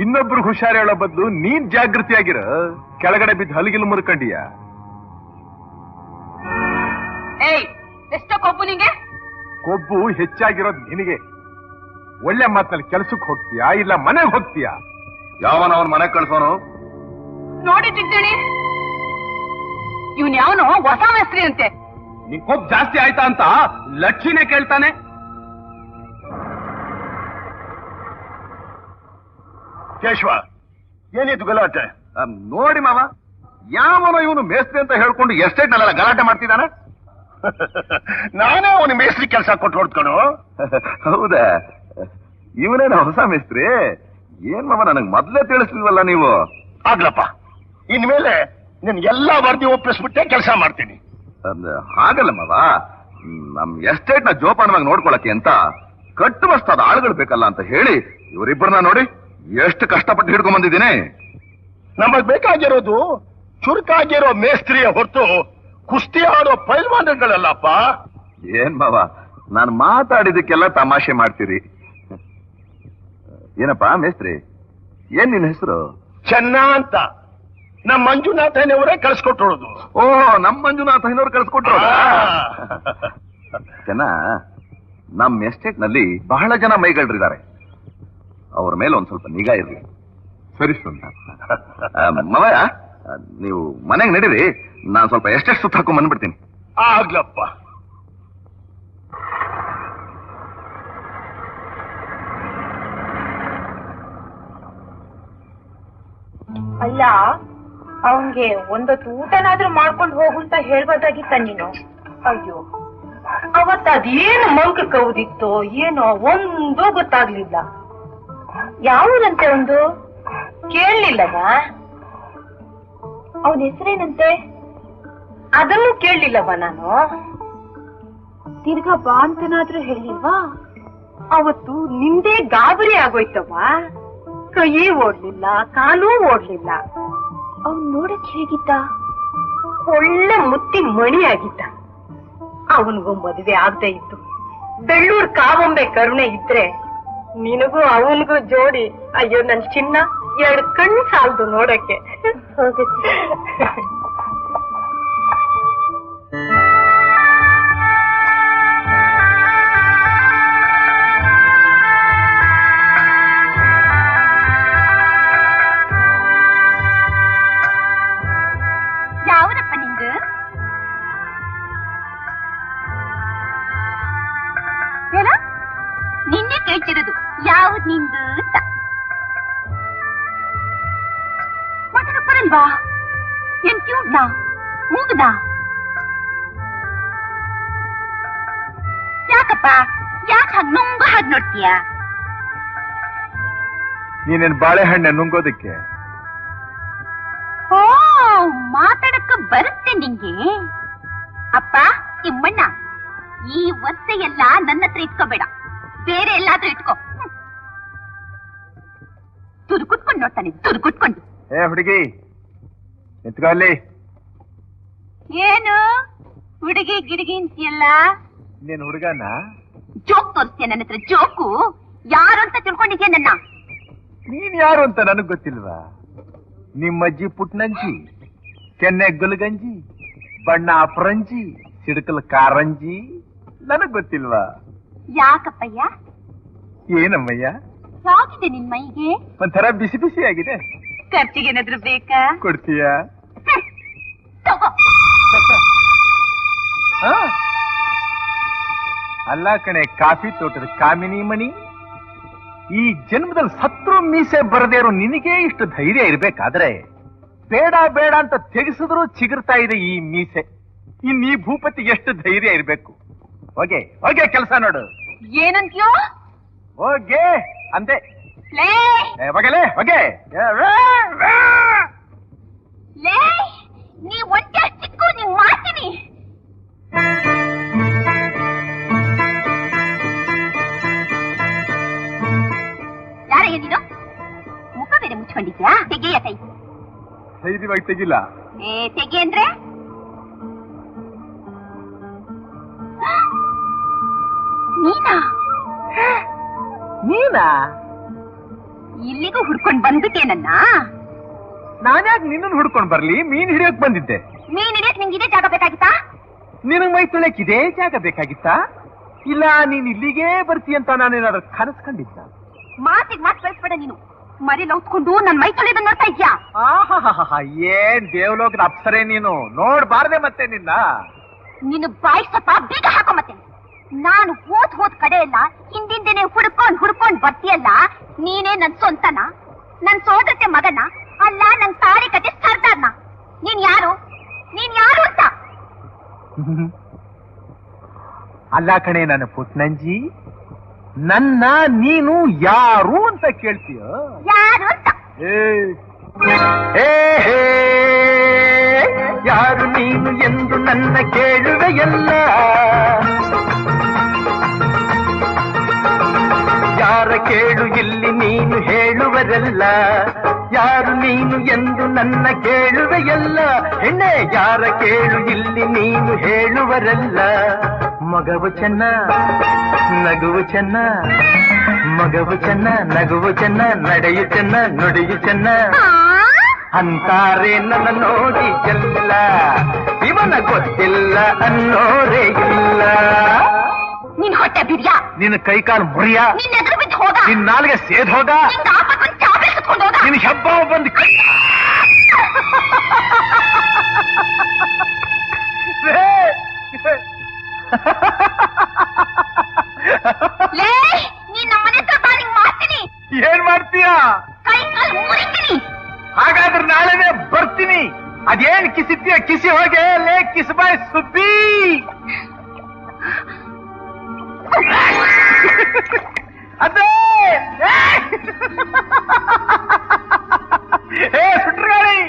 ಇನ್ನೊಬ್ರು ಹುಷಾರು ಹೇಳೋ ಬದಲು ನೀನ್ ಜಾಗೃತಿಯಾಗಿರ. ಕೆಳಗಡೆ ಬಿದ್ದು ಹಲಗಿಲು ಮುರ್ಕಂಡಿಯ. ಏಯ್, ಎಷ್ಟೋ ಕೊಬ್ಬು ನಿಂಗೆ? ಕೊಬ್ಬು ಹೆಚ್ಚಾಗಿರೋದು ನಿನಗೆ. ಒಳ್ಳೆ ಮಾತಲ್ಲಿ ಕೆಲ್ಸಕ್ಕೆ ಹೋಗ್ತೀಯಾ ಇಲ್ಲ ಮನೆಗೆ ಹೋಗ್ತೀಯಾ? ಯಾವನ ಅವನ್ ಮನೆಗ್ ಕಳ್ಸೋನು? ನೋಡಿ ಚಿಕ್ಕಣಿ, ಇವನ್ ಯಾವನೋ ಹೊಸ ಮೇಸ್ತ್ರಿ ಅಂತೆ. ನಿನ್ ಕೊಬ್ಬು ಜಾಸ್ತಿ ಆಯ್ತಾ ಅಂತ ಲಕ್ಷ್ಮಿನೇ ಕೇಳ್ತಾನೆ. ಕೇಶವ, ಏನಿದು ಗಲಾಟೆ? ನೋಡಿ ಮಾವ, ಯಾವನೋ ಇವನು ಮೇಸ್ತ್ರಿ ಅಂತ ಹೇಳ್ಕೊಂಡು ಎಸ್ಟೇಟ್ ನಲ್ಲೆಲ್ಲ ಗಲಾಟೆ ಮಾಡ್ತಿದ್ದಾನೆ. ನಾನೇ ಅವನು ಮೇಸ್ತ್ರಿ ಕೆಲಸ ಕೊಟ್ಟು ಹೊಡ್ಕೊಂಡು. ಹೌದಾ? ಇವನೇನ ಹೊಸ ಮೇಸ್ತ್ರಿ? ಏನ್ ಮಾವ, ನನಗ್ ಮೊದ್ಲೇ ತಿಳಿಸ್ಲಿಲ್ವಲ್ಲ ನೀವು? ಆಗ್ಲಪ್ಪ, ಇನ್ಮೇಲೆ ನಿನ್ ಎಲ್ಲಾ ವರದಿ ಒಪ್ಪಿಸ್ಬಿಟ್ಟೆ ಕೆಲಸ ಮಾಡ್ತೀನಿ. ಹಾಗಲ್ಲ ಮಾವ, ನಮ್ ಎಸ್ಟೇಟ್ ನ ಜೋಪಾನವಾಗಿ ನೋಡ್ಕೊಳಕ್ಕೆ ಅಂತ ಕಟ್ಟುವಷ್ಟಾದ ಆಳುಗಳು ಬೇಕಲ್ಲ ಅಂತ ಹೇಳಿ ಇವರಿಬ್ಬರನ್ನ ನೋಡಿ ಎಷ್ಟು ಕಷ್ಟಪಟ್ಟು ಹಿಡ್ಕೊಂಡ್ ಬಂದಿದ್ದೀನಿ. ನಮಗ್ ಬೇಕಾಗಿರೋದು ಚುರುಕಾಗಿರೋ ಮೇಸ್ತ್ರಿಯ ಹೊರತು ಕುಸ್ತಿ ಆಡೋ ಪೈಲ್ವಾನಗಳಲ್ಲಪ್ಪ. ಏನ್ ಮಾವ, ನಾನು ಮಾತಾಡಿದಕ್ಕೆಲ್ಲ ತಮಾಷೆ ಮಾಡ್ತೀರಿ. ಏನಪ್ಪಾ ಮೇಸ್ತ್ರಿ, ಏನ್ ನಿನ್ ಹೆಸರು? ಚೆನ್ನ ಅಂತ. ನಮ್ಮ ಮಂಜುನಾಥನವರೇ ಕಳ್ಸಿಕೊಟ್ಟೋದು. ಓಹೋ, ನಮ್ ಮಂಜುನಾಥ ಇನ್ನೋರು ಕಳ್ಸಿಕೊಟ್ರು. ಚೆನ್ನ, ನಮ್ ಎಸ್ಟೇಟ್ ನಲ್ಲಿ ಬಹಳ ಜನ ಮೈಗಳ್ರಿದ್ದಾರೆ. ಅವ್ರ ಮೇಲೆ ಒಂದ್ ಸ್ವಲ್ಪ ನಿಗಾ ಇರ್ಲಿ. ಸರಿ ಸುಂದ. ಮವಯ, ನೀವು ಮನೆಗೆ ನಡೀರಿ, ನಾನ್ ಸ್ವಲ್ಪ ಎಷ್ಟೆಷ್ಟು ಸುತ್ತ ಹಾಕೊಂಡ್ ಬಂದ್ಬಿಡ್ತೀನಿ. ಆಗ್ಲಪ್ಪ. ಅಲ್ಲ, ಅವನ್ಗೆ ಒಂದೊತ್ತು ಊಟನಾದ್ರೂ ಮಾಡ್ಕೊಂಡು ಹೋಗು ಅಂತ ಹೇಳ್ಬೋದಾಗಿತ್ತ ನೀನು? ಅಯ್ಯೋ, ಅವತ್ತ ಅದೇನು ಮಂಕ ಕೌದಿತ್ತೋ ಏನೋ ಒಂದು ಗೊತ್ತಾಗ್ಲಿಲ್ಲ. ಯಾವುದಂತೆ ಒಂದು ಕೇಳಲಿಲ್ಲವ? ಅವನ ಹೆಸರೇನಂತೆ? ಅದನ್ನು ಕೇಳಲಿಲ್ಲವ ನಾನು. ತಿರ್ಗಾ ಬಾ ಅಂತನಾದ್ರೂ ಹೇಳಿಲ್ವಾ? ಅವತ್ತು ನಿಂದೇ ಗಾಬರಿ ಆಗೋಯ್ತವ. ಕೈ ಓಡ್ಲಿಲ್ಲ, ಕಾಲೂ ಓಡ್ಲಿಲ್ಲ. ಅವನ್ ನೋಡಕ್ ಹೇಗಿದ್ದ? ಒಳ್ಳೆ ಮುತ್ತಿ ಮಣಿ ಆಗಿದ್ದ. ಅವನಿಗೂ ಮದುವೆ ಆಗದೆ ಇತ್ತು. ಬೆಳ್ಳೂರ್ ಕಾವೊಂಬೆ ಕರುಣೆ ಇದ್ರೆ ನಿನಗೂ ಅವನಿಗೂ ಜೋಡಿ. ಅಯ್ಯೋ ನನ್ ಚಿನ್ನ, ಎರಡು ಕಣ್ಣು ಸಾಲದು ನೋಡಕ್ಕೆ. ಯಾವರಪ್ಪ ನಿಂದು? ಹೇಳ, ನಿನ್ನೆ ಕೇಳ್ತಿರೋದು ಯಾವ್ದು ನಿಂದು ಅಂತ. ಮಾತಾಡಕ್ ಬರಲ್ವಾ? ಏನ್ ಕ್ಯೂಟ್ನಾ, ಮೂಗದ? ಯಾಕಪ್ಪ, ಯಾಕೆ ಹಾಗೆ ನುಂಗ ಹಾಗೆ ನೋಡ್ತೀಯ? ನೀನೇನ್ ಬಾಳೆಹಣ್ಣೆ ನುಂಗೋದಕ್ಕೆ? ಓ, ಮಾತಾಡಕ್ಕ ಬರುತ್ತೆ ನಿಂಗೆ? ಅಪ್ಪ ತಿಮ್ಮಣ್ಣ, ಈ ಒತ್ತೆ ಎಲ್ಲ ನನ್ನ ಹತ್ರ ಇಟ್ಕೋಬೇಡ, ಬೇರೆ ಎಲ್ಲಾದ್ರೂ ಇಟ್ಕೋ. ತುರುಕುಟ್ಕೊಂಡು ನೋಡ್ತಾನೆ, ತುರುಕುಟ್ಕೊಂಡು. ಏ ಹುಡುಗಿ, ನಿಂತ್ಕೋ ಅಲ್ಲಿ. ಏನು ಹುಡುಗಿ ಗಿಡಗಿ ಅಂತೀಯಲ್ಲ? ನೀನ್ ಹುಡುಗನ? ಜೋಕ್ ತೋರಿಸ್ತೀಯ ನನ್ನ ಹತ್ರ? ಜೋಕು ಯಾರು ಅಂತ ತಿಳ್ಕೊಂಡಿದ್ಯಾ ನನ್ನ? ನೀನ್ ಯಾರು ಅಂತ ನನಗ್ ಗೊತ್ತಿಲ್ವಾ? ನಿಮ್ಮಜ್ಜಿ ಪುಟ್ನಂಜಿ, ಕೆನ್ನೆ ಗುಲ್ಗಂಜಿ, ಬಣ್ಣ ಅಪರಂಜಿ, ಸಿಡಕಲ್ ಕಾರಂಜಿ. ನನಗ್ ಗೊತ್ತಿಲ್ವಾ? ಯಾಕಪ್ಪಯ್ಯ? ಏನಮ್ಮಯ್ಯ? ಯಾಗಿದೆ ನಿನ್ ಮೈಗೆ? ಒಂಥರ ಬಿಸಿ ಬಿಸಿ ಆಗಿದೆ. ಖರ್ಚಿಗೇನಾದ್ರೂ ಬೇಕಾ? ಕೊಡ್ತೀಯಾ? ತಗೋ. ಅಲ್ಲ ಕಣೆ ಕಾಫಿ ತೋಟದ ಕಾಮಿನಿ ಮಣಿ, ಈ ಜನ್ಮದಲ್ಲಿ ಸತ್ರು ಮೀಸೆ ಬರದೇ ಇರೋ ನಿನಗೆ ಇಷ್ಟು ಧೈರ್ಯ ಇರ್ಬೇಕಾದ್ರೆ ಬೇಡ ಬೇಡ ಅಂತ ತೆಗೆಸಿದ್ರು ಚಿಗುರ್ತಾ ಇದೆ ಈ ಮೀಸೆ. ಇನ್ ಈ ಭೂಪತಿಗೆ ಎಷ್ಟು ಧೈರ್ಯ ಇರ್ಬೇಕು. ಹೋಗೆ ಹೋಗೆ ಕೆಲಸ ನೋಡು. ಏನಂತ್ಯೋ? ಹೋಗೆ ಅಂದೆ. ಲೇ ಹೋಗಲೇ ಹೋಗೆ. ಲೇ ನೀ ಒಂದೇ ಚಿಕ್ಕು ನೀನ್ ಮಾಡ್ತೀನಿ. ಯಾರ ಏನಿದು? ಮುಖ ಬೇರೆ ಮುಚ್ಕೊಂಡಿದ್ಯಾ? ತೆಗೆಯ ಕೈ. ಧೈರ್ಯವಾಗಿ ತೆಗಿಲ್ಲ. ತೆಗೆ ಅಂದ್ರೆ ನೀನಾ? ನೀನಾ? ಇಲ್ಲಿಗೂ ಹುಡ್ಕೊಂಡ್ ಬಂದ್ಬಿಟ್ಟೆ ನನ್ನ? ನಾನ್ಯಾಕೆ ನಿನ್ನನ್ನು ಹುಡ್ಕೊಂಡ್ ಬರ್ಲಿ? ಮೀನ್ ಹಿಡಿಯೋಕ್ ಬಂದಿದ್ದೆ. ಮೀನ್ ಹಿಡಿಯಕ್ ನಿಂಗೆ ಇದೇ ಜಾಗ ಬೇಕಾಗಿತ್ತಾ? ನಿನಗ್ ಮೈ ತೊಳೆಯಕ್ ಇದೇ ಜಾಗ ಬೇಕಾಗಿತ್ತಾ? ಇಲ್ಲ ನೀನ್ ಇಲ್ಲಿಗೆ ಬರ್ತೀಯಂತ ನಾನೇನಾದ್ರೂ ಕನಸು ಕಂಡಿದ್ದ? ಮಾತಿಗೆ ಮಾತು ಕಳಿಸ್ಬೇಡ ನೀನು. ಮರಿ ಲೌತ್ಕೊಂಡು ನನ್ ಮೈ ತೊಳೆದ ನೋಡ್ತಾ ಇದ್ಯಾ? ಏನ್ ದೇವಲೋಕದ ಅಪ್ಸರೆ ನೀನು, ನೋಡ್ಬಾರ್ದೆ ಮತ್ತೆ ನಿನ್ನ. ನೀನು ಬಾಯಿ ಸ್ವಲ್ಪ ಬೀಗ ಹಾಕೋ ಮತ್ತೆ. ನಾನು ಹೋದ್ ಕಡೆ ಎಲ್ಲ ಹಿಂದಿಂದೇನೆ ಹುಡ್ಕೊಂಡ್ ಬರ್ತೀಯಲ್ಲ, ನೀನೇ ನನ್ ಸ್ವಂತನ? ನನ್ ಸೋದರತೆ ಮಗನ? ಅಲ್ಲ ನನ್ ತಾಳಿ ಕತೆ ಸರ್ದಾರ್ನ? ನೀನ್ ಯಾರು ಅಂತ? ಅಲ್ಲ ಕಣೆ ನನ್ನ ಪುಟ್ನಂಜಿ, ನನ್ನ ನೀನು ಯಾರು ಅಂತ ಕೇಳ್ತೀಯ? ಯಾರು ಅಂತ? ಯಾರು ನೀನು ಎಂದು ನನ್ನ ಕೇಳುವೆಯಲ್ಲ, ಯಾರ ಕೇಳು ಇಲ್ಲಿ ನೀನು ಹೇಳುವರಲ್ಲ. ಯಾರು ನೀನು ಎಂದು ನನ್ನ ಕೇಳುವೆಯಲ್ಲ, ಹೆಣ್ಣೆ ಯಾರ ಕೇಳು ಇಲ್ಲಿ ನೀನು ಹೇಳುವರಲ್ಲ. ಮಗವು ಚೆನ್ನ ನಗುವು ಚೆನ್ನ, ಮಗವು ಚೆನ್ನ ನಗುವು ಚೆನ್ನ, ನಡೆಯು ಚೆನ್ನ ನುಡಿಯು ಚೆನ್ನ ಅಂತಾರೆ ನನ್ನ ನೋಡಿ ಎಲ್ಲ. ಇವನ ಗೊತ್ತಿಲ್ಲ ಅನ್ನೋರೇ ಇಲ್ಲ. ನಿನ್ ಹೊಟ್ಟೆ ಬಿರಿಯಾ, ನಿನ್ನ ಕೈಕಾಲು ಮುರಿಯ, ನಿನ್ನ ಎದುರು ಬಿದ್ದು ಹೋಗ, ನಿನ್ನ ನಾಲ್ಗೆ ಸೇದ್ ಹೋಗ, ನಿನ್ನ ಹೆಬ್ಬ ಬಂದು ನೀನ್ ನಮ್ಮನೆ ಮಾಡ್ತೀನಿ. ಏನ್ ಮಾಡ್ತೀಯ? ಕೈ ಕಾಲು ಮುರಿತೀನಿ. ಹಾಗಾದ್ರೆ ನಾಳೆನೆ ಬರ್ತೀನಿ. ಅದೇನ್ ಕಿಸಿತ್ತೀಯ ಕಿಸಿ ಹೋಗೆ. ಲೇ ಕಿಸಬಾಯ್ ಸುಬ್ಬಿ. ಅದೇ ಸುಟ್ರಗಾಳಿ.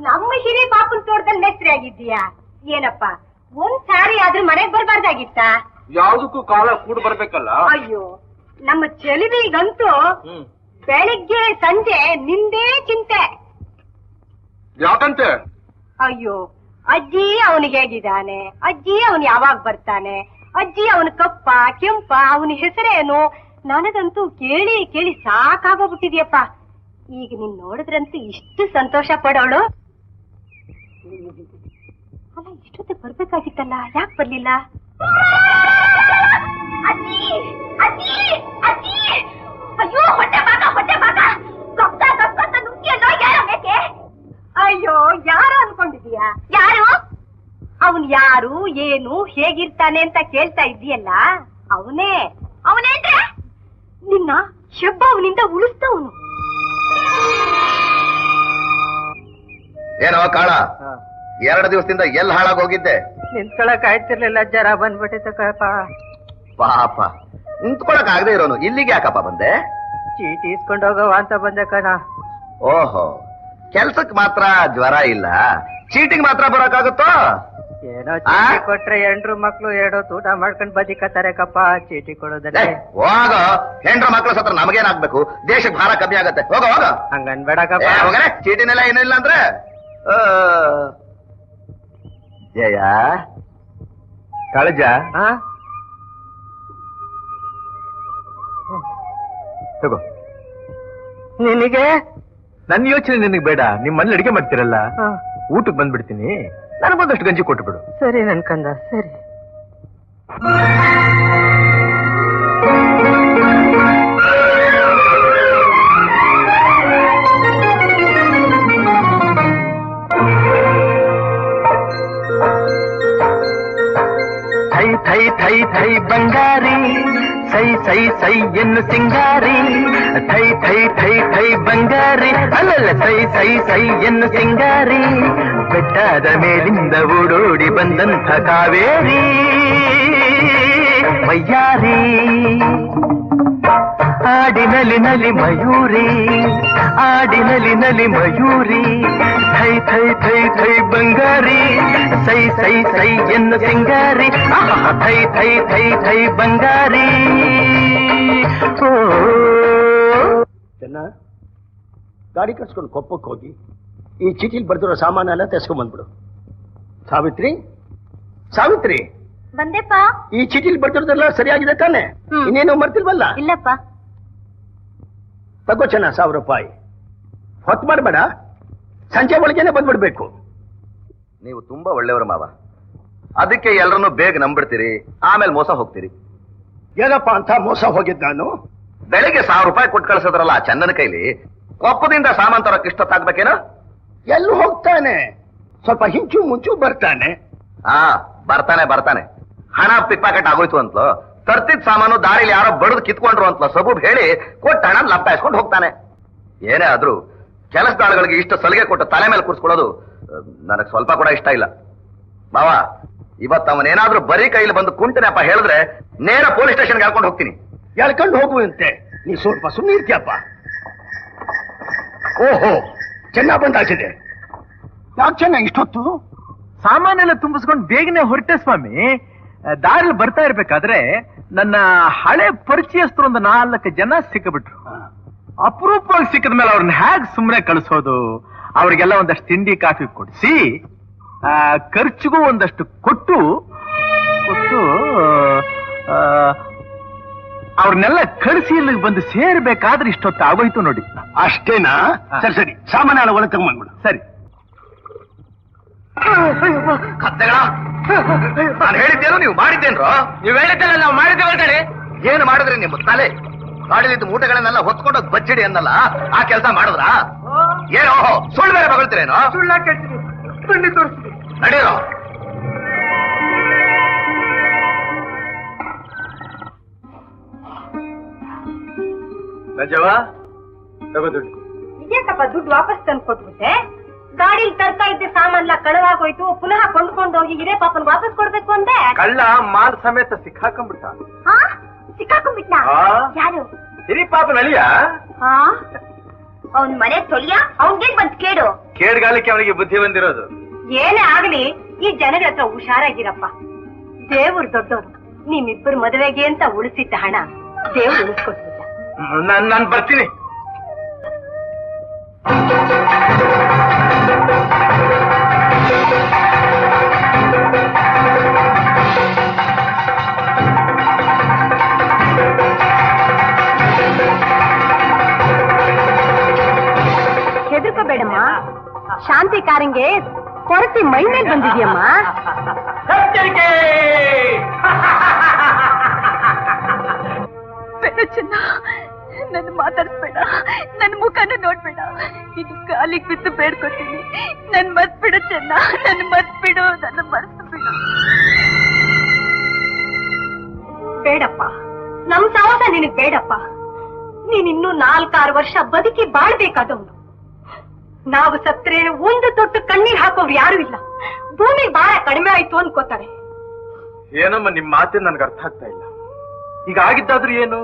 ನಮ್ಮ ಹಿರಿಯ ಪಾಪನ್ ತೋಟದಲ್ಲಿ ಮೇಸ್ತ್ರಿ ಆಗಿದ್ದೀಯಾ ಏನಪ್ಪ? ಒಂದ್ ಸಾರಿ ಆದ್ರೂ ಮನೆಗ್ ಬರ್ಬಾರ್ದಾಗಿತ್ತ? ಯಾವ್ದಕ್ಕೂ ಕಾಲ ಕೂಡ ಬರ್ಬೇಕಲ್ಲ. ಅಯ್ಯೋ ನಮ್ಮ ಚೆಲುವಿಗಂತೂ ಬೆಳಿಗ್ಗೆ ಸಂಜೆ ನಿಂದೇ ಚಿಂತೆ. ಯಾಕಂತೆ? ಅಯ್ಯೋ ಅಜ್ಜಿ ಅವನಿಗೆ ಹೇಗಿದ್ದಾನೆ, ಅಜ್ಜಿ ಅವನು ಯಾವಾಗ ಬರ್ತಾನೆ, ಅಜ್ಜಿ ಅವನ ಕಪ್ಪ ಕೆಂಪ, ಅವನ ಹೆಸರೇನು? ನನಗಂತೂ ಕೇಳಿ ಕೇಳಿ ಸಾಕಾಗೋಗ್ಬಿಟ್ಟಿದ್ಯಪ್ಪ. ಈಗ ನೀನ್ ನೋಡಿದ್ರಂತೂ ಇಷ್ಟು ಸಂತೋಷ ಪಡೋಳು. ಅಲ್ಲ ಇಷ್ಟೊತ್ತಿಗೆ ಬರ್ಬೇಕಾಗಿತ್ತಲ್ಲ, ಯಾಕೆ ಬರ್ಲಿಲ್ಲ? ಅಯ್ಯೋ ಹೊಟ್ಟೆ ಭಾಗ ಅಯ್ಯೋ ಯಾರು ಅನ್ಕೊಂಡಿದೀಯಾ? ಯಾರು? ಅವನ್ ಯಾರು ಏನು ಹೇಗಿರ್ತಾನೆ ಅಂತ ಕೇಳ್ತಾ ಇದ್ದೀಯಲ್ಲ, ಅವನೇ. ಅವನೇಂದ್ರೆ ನಿನ್ನ ಶಬ್ಬ ಅವನಿಂದ ಉಳಿಸ್ತವನು. ಏನೋ ಕಾಳ, 2 ದಿವಸದಿಂದ ಎಲ್ಲಿ ಹಾಳಾಗೋಗಿದ್ದೆ? ನಿಂತ್ಕೊಳಕ್ ಆಯ್ತಿರ್ಲಿಲ್ಲ, ಜರ ಬಂದ್ಬಿಟ್ಟಿತ್ತು ಕಪ್ಪ. ಪಾಪ ನಿಂತ್ಕೊಳಕ್ ಆಗದೆ ಇರೋನು ಇಲ್ಲಿಗೆ ಯಾಕಪ್ಪ ಬಂದೆ? ಚೀಟಿ ಇಸ್ಕೊಂಡ್ ಹೋಗವ ಅಂತ ಬಂದೆ ಕಣ. ಓಹೋ, ಕೆಲ್ಸಕ್ ಮಾತ್ರ ಜ್ವರ ಇಲ್ಲ, ಚೀಟಿಗೆ ಮಾತ್ರ ಬರೋಕ್ಕಾಗುತ್ತೋ? ಏನೋ ಚೀಟಿ ಕೊಟ್ರೆ ಹೆಂಡ್ರು ಮಕ್ಳು 2 ಊಟ ಮಾಡ್ಕೊಂಡ್ ಬದಿಕತ್ತಾರೆ ಕಪ್ಪ. ಚೀಟಿ ಕೊಡೋದಕ್ಕೆ ಹೋಗ. ಹೆಂಡ್ರ ಮಕ್ಳು ಸತ್ರ ನಮಗೇನಾಗ್ಬೇಕು? ದೇಶಕ್ಕೆ ಭಾರ ಕಮ್ಮಿ ಆಗತ್ತೆ. ಹೋಗ ಹೋಗ. ಹಂಗನ್ಬೇಡ ಕಪ್ಪ. ಹೋಗರೆ, ಚೀಟಿನೆಲ್ಲ ಏನಿಲ್ಲ ಅಂದ್ರೆ. ಜಯ ಕಾಳಜ, ತಗೋ. ನಿನಗೆ ನನ್ನ ಯೋಚನೆ ನಿನಗೆ ಬೇಡ. ನಿಮ್ ಮನೇಲಿ ಅಡಿಗೆ ಮಾಡ್ತಿರಲ್ಲ, ಊಟಕ್ಕೆ ಬಂದ್ಬಿಡ್ತೀನಿ. ನನಗೊಂದಷ್ಟು ಗಂಜಿ ಕೊಟ್ಟು ಬಿಡು. ಸರಿ ನನ್ ಕಂದ, ಸರಿ. ಥೈ ಥೈ ಥೈ ಬಂಗಾರಿ ಸೈ ಸೈ ಸೈ ಎನ್ನು ಸಿಂಗಾರಿ ಥೈ ಥೈ ಥೈ ಥೈ ಬಂಗಾರಿ ಅಲ್ಲಲ್ಲ ಸೈ ಸೈ ಸೈ ಎನ್ನು ಸಿಂಗಾರಿ ಬೆಟ್ಟದ ಮೇಲಿಂದ ಓಡೋಡಿ ಬಂದಂಥ ಕಾವೇರಿ ವಯ್ಯಾರಿ ಆಡಿನಲಿ ನಲಿ ಮಯೂರಿ ಆಡಿನಲಿ ನಲಿ ಮಯೂರಿ ಥೈ ಥೈ ಥೈ ಥೈ ಬಂಗಾರಿ ಸೈ ಸೈ ಸೈ ಎನ್ನು ಸಿಂಗಾರಿ ಥೈ ಥೈ ಥೈ ಥೈ ಬಂಗಾರಿ ಓ ಚೆನ್ನ ಗಾಡಿ ಕಟ್ಸ್ಕೊಂಡು ಕೊಪ್ಪಕ್ಕೆ ಹೋಗಿ ಈ ಚೀಟಿಲ್ ಬರ್ದಿರೋ ಸಾಮಾನೆಲ್ಲ ತೆಸ್ಕೊಂಡ್ಬಂದ್ಬಿಡು. ಸಾವಿತ್ರಿ ಸಾವಿತ್ರಿ ಬಂದೆಪ್ಪ. ಈ ಚೀಟಿಲ್ ಬರ್ದಿರೋದೆಲ್ಲ ಸರಿಯಾಗಿದೆ ತಾನೆ? ಇನ್ನೇನು ಮರ್ತಿಲ್ವಲ್ಲ? ಇಲ್ಲಪ್ಪ. ತಗೋ ಚೆನ್ನ 1000 ರೂಪಾಯಿ. ಹೊತ್ತು ಮಾಡಬೇಡ, ಸಂಜೆ ಒಳಗೇನೆ ಬಂದ್ಬಿಡ್ಬೇಕು. ನೀವು ತುಂಬಾ ಒಳ್ಳೆಯವರು ಮಾವ, ಅದಕ್ಕೆ ಎಲ್ಲರನ್ನು ಬೇಗ ನಂಬಿಡ್ತೀರಿ, ಆಮೇಲೆ ಮೋಸ ಹೋಗ್ತೀರಿ. ಏನಪ್ಪ ಅಂತ ಮೋಸ ಹೋಗಿದ್ ನಾನು? ಬೆಳಿಗ್ಗೆ 1000 ರೂಪಾಯಿ ಕೊಟ್ಟು ಕಳಿಸಿದ್ರಲ್ಲ ಆ ಚಂದನ ಕೈಲಿ, ಒಪ್ಪದಿಂದ ಸಾಮಾನ್ ತರಕ್ಕೆ ಇಷ್ಟೊತ್ತಾಗ್ಬೇಕೇನೋ? ಎಲ್ಲಿ ಹೋಗ್ತಾನೆ? ಸ್ವಲ್ಪ ಹಿಂಚು ಮುಂಚು ಬರ್ತಾನೆ. ಬರ್ತಾನೆ ಬರ್ತಾನೆ. ಹಣ ಪಿಕ್ ಪ್ಯಾಕೆಟ್ ಆಗೋಯ್ತು ಅಂತಲೋ, ತರ್ತಿದ್ ಸಾಮಾನು ದಾರಿಲಿ ಯಾರೋ ಬಡದು ಕಿತ್ಕೊಂಡ್ರು ಅಂತಲೋ ಸಬೂಬ್ ಹೇಳಿ ಕೊಟ್ಟ ಹಣ ಲಪ್ಪಾಯಿಸ್ಕೊಂಡು ಹೋಗ್ತಾನೆ. ಏನೇ ಆದ್ರೂ ಕೆಲಸದಾಳುಗಳಿಗೆ ಇಷ್ಟು ಸಲಿಗೆ ಕೊಟ್ಟು ತಲೆ ಮೇಲೆ ಕೂರ್ಸ್ಕೊಳ್ಳೋದು ನನಗೆ ಸ್ವಲ್ಪ ಕೂಡ ಇಷ್ಟ ಇಲ್ಲ. ಮಾವ, ಇವತ್ತು ಅವನೇನಾದ್ರೂ ಬರೀ ಕೈಲಿ ಬಂದು ಕುಂಟನೆಪ್ಪ ಹೇಳಿದ್ರೆ ನೇರ ಪೊಲೀಸ್ ಸ್ಟೇಷನ್ಗೆ ಹೇಳ್ಕೊಂಡು ಹೋಗ್ತೀನಿ. ಎಳ್ಕೊಂಡು ಹೋಗುವಂತೆ ನೀ ಸ್ವಲ್ಪ ಸುಮ್ಮನೆ ಇರ್ತೀಯಪ್ಪ. ಓಹೋ, ಚೆನ್ನಾಗ್ ಬಂದಾಗಿದೆ. ಯಾಕೆ ಚೆನ್ನಾಗಿ ಇಷ್ಟೊತ್ತು? ಸಾಮಾನೆಲ್ಲ ತುಂಬಿಸ್ಕೊಂಡು ಬೇಗನೆ ಹೊರಟೆ ಸ್ವಾಮಿ. ದಾರಿಲಿ ಬರ್ತಾ ಇರ್ಬೇಕಾದ್ರೆ ನನ್ನ ಹಳೆ ಪರಿಚಯಸ್ಥರು ಒಂದು 4 ಜನ ಸಿಕ್ಕಬಿಟ್ರು. ಅಪರೂಪವಾಗಿ ಸಿಕ್ಕದ ಮೇಲೆ ಅವ್ರನ್ನ ಹೇಗ್ ಸುಮ್ಮನೆ ಕಳಿಸೋದು? ಅವ್ರಿಗೆಲ್ಲ ಒಂದಷ್ಟು ತಿಂಡಿ ಕಾಫಿ ಕೊಡಿಸಿ ಖರ್ಚಿಗೂ ಒಂದಷ್ಟು ಕೊಟ್ಟು ಅವ್ರನ್ನೆಲ್ಲ ಕಳಿಸಿ ಇಲ್ಲಿಗೆ ಬಂದು ಸೇರ್ಬೇಕಾದ್ರೆ ಇಷ್ಟೊತ್ತು ಆಗೋಯ್ತು ನೋಡಿ. ಅಷ್ಟೇನಾ? ಸರಿ ಸರಿ, ಸಾಮಾನ್ಯ ಒಳಗೆ ತಗೊಂಡ್ಬಿಡು. ಸರಿ. ಕತ್ತೆಗಳ, ನಾನು ಹೇಳಿದ್ದೇನೋ ನೀವು ಮಾಡಿದ್ದೇನ್ರೋ? ನೀವು ಹೇಳಿದ್ದಲ್ಲ ನಾವು ಮಾಡಿದ್ದೇವೆ ಕಡೆ. ಏನು ಮಾಡಿದ್ರಿ? ನಿಮ್ಮ ತಲೆ ಕಾಡಿಲಿದ್ದು ಮೂಟೆಗಳನ್ನೆಲ್ಲ ಹೊತ್ಕೊಂಡೋಗ್ ಬಚ್ಚಿಡಿ ಅನ್ನಲ್ಲ, ಆ ಕೆಲಸ ಮಾಡಿದ್ರಾ? ಏನೋ ಸುಳ್ಳು ಬೇರೆ ಬಗಳ್ತೀರೇನೋ? ಸುಳ್ಳ ಕೇಳ್ತೀನಿ, ಸುಳ್ಳಿ ತೋರಿಸ್ತೀನಿ. ನಡೀರೋ. ರಜವ ತಗೋ ದುಡ್ಡು. ಇದ್ಯಾಕಪ್ಪ ದುಡ್ಡು ವಾಪಸ್ ತಂದು ಕೊಟ್ಬಿಟ್ಟೆ? ಗಾಡಿಲಿ ತರ್ತಾ ಇದ್ದ ಸಾಮಾನ್ಲ ಕಳವಾಗೋಯ್ತು, ಪುನಃ ಕೊಂಡ್ಕೊಂಡು ಹೋಗಿ ಇದೇ ಪಾಪನ್ ವಾಪಸ್ ಕೊಡ್ಬೇಕು ಅಂದೆ. ಕಳ್ಳ ಮಾಲ್ ಸಮೇತ ಸಿಕ್ಕಾಕೊಂಡ್ಬಿಟ್ಟ. ಸಿಕ್ಕಾಕೊಂಡ್ಬಿಟ್ನಾ? ಯಾರು? ಹಿರಿ ಪಾಪನ ಅಳಿಯ. ಅವನ್ ಮನೆ ತೊಳಿಯ, ಅವನ್ಗೇನ್ ಬಂದ್ ಕೇಡು? ಕೇಡ್ಗಾಲಕ್ಕೆ ಅವನಿಗೆ ಬುದ್ಧಿ ಬಂದಿರೋದು. ಏನೇ ಆಗ್ಲಿ ಈ ಜನರ ಹತ್ರ ಹುಷಾರಾಗಿರಪ್ಪ. ದೇವ್ರು ದೊಡ್ಡವರು. ನಿಮ್ಮಿಬ್ಬರು ಮದುವೆಗೆ ಅಂತ ಉಳಿಸಿಟ್ಟ ಹಣ ದೇವ್ರು ಉಳಿಸ್ಕೊಟ್ಬಿಟ್ಟ. ನಾನು ಬರ್ತೀನಿ. ಹೆದರ್ಕೋಬೇಡಮ್ಮ, ಶಾಂತಿ ಕಾರಂಗೆ ಕೊರತಿ ಮೈ ಮೇಲೆ ಬಂದಿದ್ಯಮ್ಮ. ಚೆನ್ನ, ನನ್ನ ಮಾತಾಡಿಸ್ಬೇಡ, ನನ್ನ ಮುಖನ ನೋಡ್ಬೇಡ, ಇದು ಕಾಲಿಗೆ ಬಿದ್ದು ಬೇಡ್ಕೊತೀನಿ. ನನ್ ಮರ್ತ್ಬಿಡು ಚೆನ್ನ, ನನ್ನ ಮರ್ತ್ಬಿಡು, ನನ್ನ ಮರ್ತ್ಬಿಡು. ಬೇಡಪ್ಪ, ನಮ್ ಸಾಹಸ ನಿನಗ್ ಬೇಡಪ್ಪ. ನೀನಿನ್ನೂ 4-6 ವರ್ಷ ಬದುಕಿ ಬಾಳ್ಬೇಕಾದವನು. ನಾವು ಸತ್ರೆ ಒಂದು ತೊಟ್ಟು ಕಣ್ಣೀರ್ ಹಾಕೋರು ಯಾರು ಇಲ್ಲ. ಭೂಮಿ ಭಾರ ಕಡಿಮೆ ಆಯ್ತು ಅನ್ಕೋತಾರೆ. ಏನಮ್ಮ ನಿಮ್ ಮಾತೇನು ನನ್ಗೆ ಅರ್ಥ ಆಗ್ತಾ ಇಲ್ಲ. ಈಗ ಆಗಿದ್ದಾದ್ರೂ ಏನು?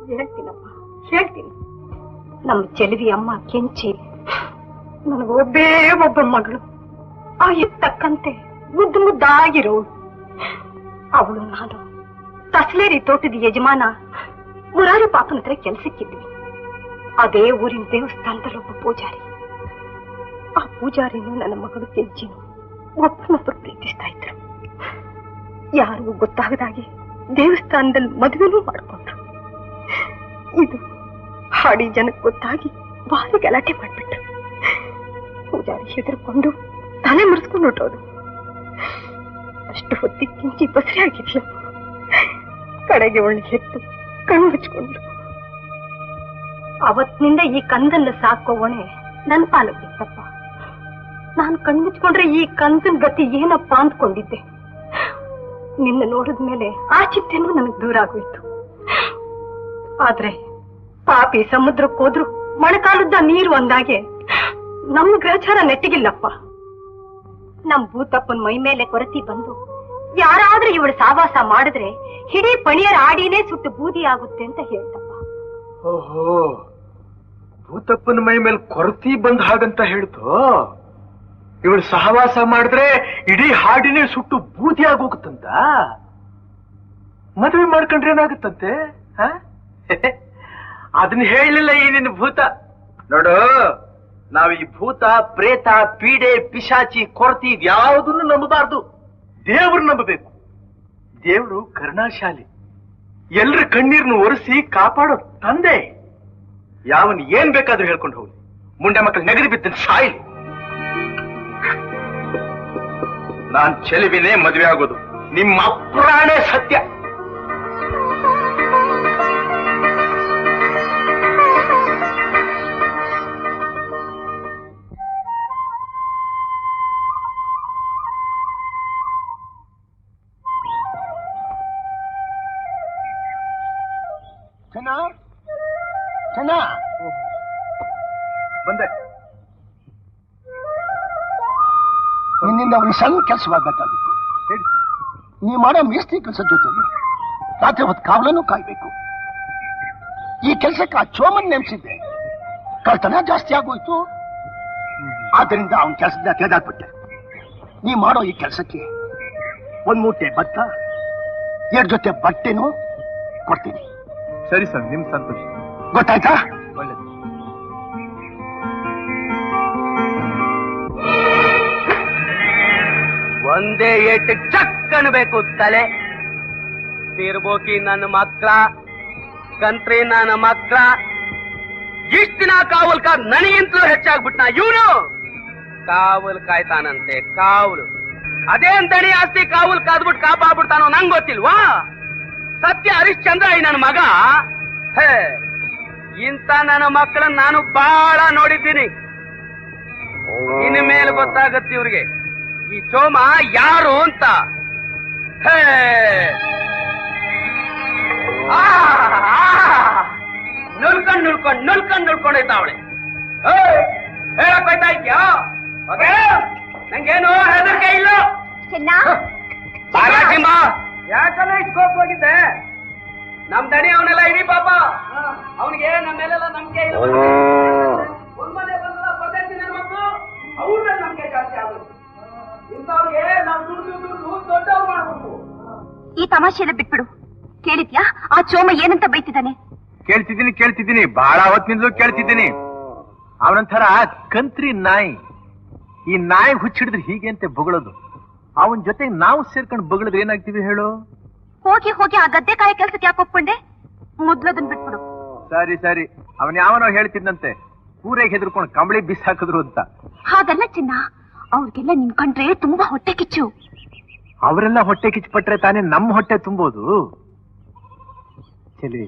ಹೇಳ್ತೀನಪ್ಪ, ಹೇಳ್ತೀನಿ. ನಮ್ಮ ಚೆಲುವಿ ಅಮ್ಮ ಕೆಂಚಿ ನನಗೊಬ್ಬೇ ಒಬ್ಬ ಮಗಳು. ಆ ತಕ್ಕಂತೆ ಮುದ್ದು ಮುದ್ದಾಗಿರೋಳು ಅವಳು. ನಾನು ತಸ್ಲೇರಿ ತೋಟದ ಯಜಮಾನ ಮುರಾರಿ ಪಾಪನ ಹತ್ರ ಕೆಲ್ಸಕ್ಕಿದ್ವಿ. ಅದೇ ಊರಿನ ದೇವಸ್ಥಾನದಲ್ಲಿ ಒಬ್ಬ ಪೂಜಾರಿ. ಆ ಪೂಜಾರಿನೂ ನನ್ನ ಮಗಳು ಕೆಂಚಿನು ಒಬ್ಬನೊಬ್ಬರು ಪ್ರೀತಿಸ್ತಾ ಇದ್ರು. ಯಾರಿಗೂ ಗೊತ್ತಾಗದಾಗೆ ದೇವಸ್ಥಾನದಲ್ಲಿ ಮದುವೆನೂ ಮಾಡ್ಕೊಂಡ್ರು. ಇದು ಹಾಡಿ ಜನಕ್ಕೆ ಗೊತ್ತಾಗಿ ಭಾರಿ ಗಲಾಟೆ ಮಾಡ್ಬಿಟ್ರು. ಪೂಜಾರಿ ಹೆದರ್ಕೊಂಡು ತಲೆ ಮುರಿಸ್ಕೊಂಡು ಹೊಟ್ಟೋದು. ಅಷ್ಟು ಹೊತ್ತಿಗೆ ಕಿಂಚಿ ಬಸರಿ ಆಗಿದ್ಲು. ಕಡೆಗೆ ಒಳ್ಳೆ ಎತ್ತು ಕಣ್ಣು ಮುಚ್ಕೊಂಡು. ಅವತ್ತಿನಿಂದ ಈ ಕಂದನ್ನ ಸಾಕೋ ಹೊಣೆ ನನ್ನ ಪಾಲಕ್ ಬಿತ್ತಪ್ಪ. ನಾನು ಕಣ್ಣು ಮುಚ್ಕೊಂಡ್ರೆ ಈ ಕಂದನ್ ಗತಿ ಏನಪ್ಪಾ ಅಂದ್ಕೊಂಡಿದ್ದೆ. ನಿನ್ನ ನೋಡಿದ ಮೇಲೆ ಆ ಚಿಂತೆನೂ ನನಗೆ ದೂರ ಆಗೋಯ್ತು. ಆದ್ರೆ ಪಾಪಿ ಸಮುದ್ರಕ್ಕೋದ್ರು ಮೊಣಕಾಲುದ್ದ ನೀರು ಒಂದಾಗೆ ನಮ್ಮ ಗ್ರಹಚಾರ ನೆಟ್ಟಿಗಿಲ್ಲಪ್ಪ. ನಮ್ ಭೂತಪ್ಪನ ಮೈ ಮೇಲೆ ಕೊರತಿ ಬಂದು ಯಾರಾದ್ರೂ ಇವಳು ಸಾವಾಸ ಮಾಡಿದ್ರೆ ಹಿಡೀ ಪಣಿಯರ ಆಡಿನೇ ಸುಟ್ಟು ಬೂದಿ ಆಗುತ್ತೆ ಅಂತ ಹೇಳ್ತಪ್ಪ. ಓಹೋ, ಭೂತಪ್ಪನ ಮೈ ಮೇಲೆ ಕೊರತಿ ಬಂದ್ ಹಾಗಂತ ಹೇಳ್ತು. ಇವಳು ಸಹವಾಸ ಮಾಡಿದ್ರೆ ಇಡೀ ಹಾಡಿನೇ ಸುಟ್ಟು ಬೂದಿ ಆಗೋಗುತ್ತಂತ. ಮದುವೆ ಮಾಡ್ಕೊಂಡ್ರೆ ಏನಾಗುತ್ತಂತೆ? ಅದನ್ನ ಹೇಳಲಿಲ್ಲ ಈ ನಿನ್ನ ಭೂತ. ನೋಡು, ನಾವು ಈ ಭೂತ, ಪ್ರೇತ, ಪೀಡೆ, ಪಿಶಾಚಿ, ಕೊರತಿ ಇದ್ಯಾವುದನ್ನು ನಂಬಬಾರ್ದು. ದೇವ್ರು ನಂಬಬೇಕು. ದೇವ್ರು ಕರುಣಾಶಾಲಿ, ಎಲ್ರ ಕಣ್ಣೀರ್ನು ಒರೆಸಿ ಕಾಪಾಡೋ ತಂದೆ. ಯಾವನ್ ಏನ್ ಬೇಕಾದ್ರೂ ಹೇಳ್ಕೊಂಡು ಹೋಗಿ, ಮುಂಡೆ ಮಕ್ಕಳು ನೆಗಡಿ ಬಿದ್ದ ಸಾಯಿಲಿ. ನಾನ್ ಚೆಲುವಿನೇ ಮದುವೆ ಆಗೋದು. ನಿಮ್ಮ ಅಪ್ರಾಣೆ ಸತ್ಯ. ಬಂದೆ. ನಿನ್ನಿಂದ ಒಂದು ಸಣ್ಣ ಕೆಲಸವಾಗಬೇಕಾಗಿತ್ತು. ನೀ ಮಾಡೋ ಮೇಸ್ತ್ರಿ ಕೆಲಸದ ಜೊತೆಲಿ ರಾತ್ರಿ ಹೊತ್ತು ಕಾವಲನ್ನು ಕಾಯ್ಬೇಕು. ಈ ಕೆಲಸಕ್ಕೆ ಆ ಚೋಮನ್ ನೇಮಿಸಿದ್ದೆ, ಕಳ್ತನ ಜಾಸ್ತಿ ಆಗೋಯ್ತು. ಆದ್ದರಿಂದ ಅವನ ಕೆಲಸದ ತೆಗೆದಾಕ್ಬಿಟ್ಟೆ. ನೀ ಮಾಡೋ ಈ ಕೆಲಸಕ್ಕೆ 1 ಮೂಟೆ ಭತ್ತ, 2 ಜೊತೆ ಬಟ್ಟೆನೂ ಕೊಡ್ತೀನಿ. ಸರಿ ಸರ್, ನಿಮ್ ಸಂತೋಷ. ಗೊತ್ತಾಯ್ತಾ? ಒಳ್ಳೆದು. ಒಂದೇ ಏಟು ಚಕ್ ಅನ್ಬೇಕು ತಲೆ. ತಿರ್ಬೋಕಿ ನನ್ನ ಮಕ್ಳ, ಕಂತ್ರಿ ನನ್ನ ಮಕ್ಳ, ಇಷ್ಟ ದಿನ ಕಾವಲ್ ಕಾದ್ ನನಗಿಂತಲೂ ಹೆಚ್ಚಾಗ್ಬಿಟ್ನ ಇವನು. ಕಾವಲ್ ಕಾಯ್ತಾನಂತೆ, ಕಾವಲು. ಅದೇನ್ ದಣಿ ಆಸ್ತಿ ಕಾವಲ್ ಕಾದ್ಬಿಟ್ಟು ಕಾಪಾಡ್ಬಿಡ್ತಾನೋ ನಂಗ್ ಗೊತ್ತಿಲ್ವಾ? ಸತ್ಯ ಹರಿಶ್ಚಂದ್ರ ಈ ನನ್ನ ಮಗ. ಹೇ, ಇಂಥ ನನ್ನ ಮಕ್ಕಳನ್ನ ನಾನು ಬಹಳ ನೋಡಿದ್ದೀನಿ. ಇನ್ನು ಮೇಲೆ ಗೊತ್ತಾಗತ್ತೆ ಇವ್ರಿಗೆ ಈ ಚೋಮ ಯಾರು ಅಂತ. ಹೇ, ನುಲ್ಕೊಂಡ್ ಐತ ಅವಳೆ. ಹೇಳಕ್ ಹೋಯ್ತಾ ಇದ್ಯಾ? ನಂಗೇನು ಹೆದರಿಕೆ ಇಲ್ಲ. ಯಾಕಲ್ಲ ಇಟ್ಕೋಕ್ ಹೋಗಿದ್ದೆ? ನಮ್ ದಣಿ ಅವನೆಲ್ಲ ಇಡೀ ಪಾಪ. ಅವನಿಗೆ ನಮ್ಮೆಲ್ಲ ನಂಬಿಕೆ ಇಲ್ಲ. ಒಂದ್ಮನೆ ಬಂದ ಪದ್ಧತಿ ನನ್ನ ಮಕ್ಕಳು ಅವ್ರ ಮೇಲೆ ನಂಬಿಕೆ ಜಾಸ್ತಿ ಆಗುತ್ತೆ. ಇಂಥವ್ರಿಗೆ ನಾವು ದುಡ್ಡು ದೊಡ್ಡವ್ರು ಮಾಡ್ಬೇಕು. ಈ ತಮಾಷೆ ಎಲ್ಲ ಬಿಟ್ಬಿಡು. ಕೇಳಿದ್ಯಾ ಆ ಚೋಮ ಏನಂತ ಬೈತಿದ್ದಾನೆ? ಕೇಳ್ತಿದ್ದೀನಿ, ಬಹಳ ಹೊತ್ತಿನಿಂದಲೂ ಕೇಳ್ತಿದ್ದೀನಿ. ಅವನಂತರ ಕಂತ್ರಿ ನಾಯಿ. ಈ ನಾಯಿ ಹುಚ್ಚಿಡಿದ್ರೆ ಹೀಗೆ ಅಂತ ಬೊಗಳೋದು. ಅವನ ಜೊತೆಗೆ ನಾವು ಸೇರ್ಕೊಂಡು ಬೊಗಳಿದ್ರೆ ಏನಾಗ್ತೀವಿ ಹೇಳು? ಹೋಗಿ ಆ ಗದ್ದೆ ಕಾಯಿ ಕೆಲ್ಸಕ್ಕೆ ಯಾಕೆ ಒಪ್ಕೊಂಡೆ? ಮೊದ್ಲದನ್ ಬಿಟ್ಬಿಡು. ಸರಿ, ಅವನ್ ಯಾವನೋ ಹೇಳ್ತಿದ್ದಂತೆ ಊರಿಗೆ ಹೆದರ್ಕೊಂಡು ಕಂಬಳಿ ಬಿಸಿ ಹಾಕಿದ್ರು ಅಂತ. ಹಾಗಲ್ಲ ಚಿನ್ನ, ಅವ್ರಿಗೆಲ್ಲ ನಿನ್ ಕಂಡ್ರೆ ತುಂಬಾ ಹೊಟ್ಟೆ ಕಿಚ್ಚು. ಅವರೆಲ್ಲ ಹೊಟ್ಟೆ ಕಿಚ್ಚುಪಟ್ರೆ ತಾನೇ ನಮ್ಮ ಹೊಟ್ಟೆ ತುಂಬೋದು. ಚೆಲಿ,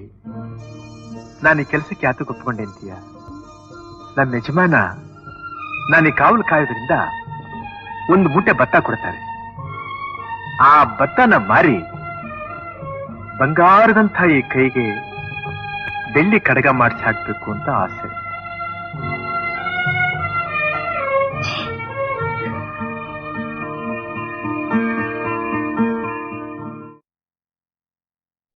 ನಾನು ಈ ಕೆಲಸಕ್ಕೆ ಯಾತಕ್ಕೆ ಒಪ್ಕೊಂಡೆ ಅಂತೀಯ? ನಮ್ಮ ಯಜಮಾನ ನಾನು ಈ ಕಾವಲು ಕಾಯೋದ್ರಿಂದ 1 ಮೂಟೆ ಭತ್ತ ಕೊಡ್ತಾರೆ. ಆ ಭತ್ತನ ಮಾರಿ ಬಂಗಾರದಂಥ ಈ ಕೈಗೆ ಬೆಳ್ಳಿ ಕಡಗ ಮಾಡಿಸಿ ಹಾಕ್ಬೇಕು ಅಂತ ಆಸೆ.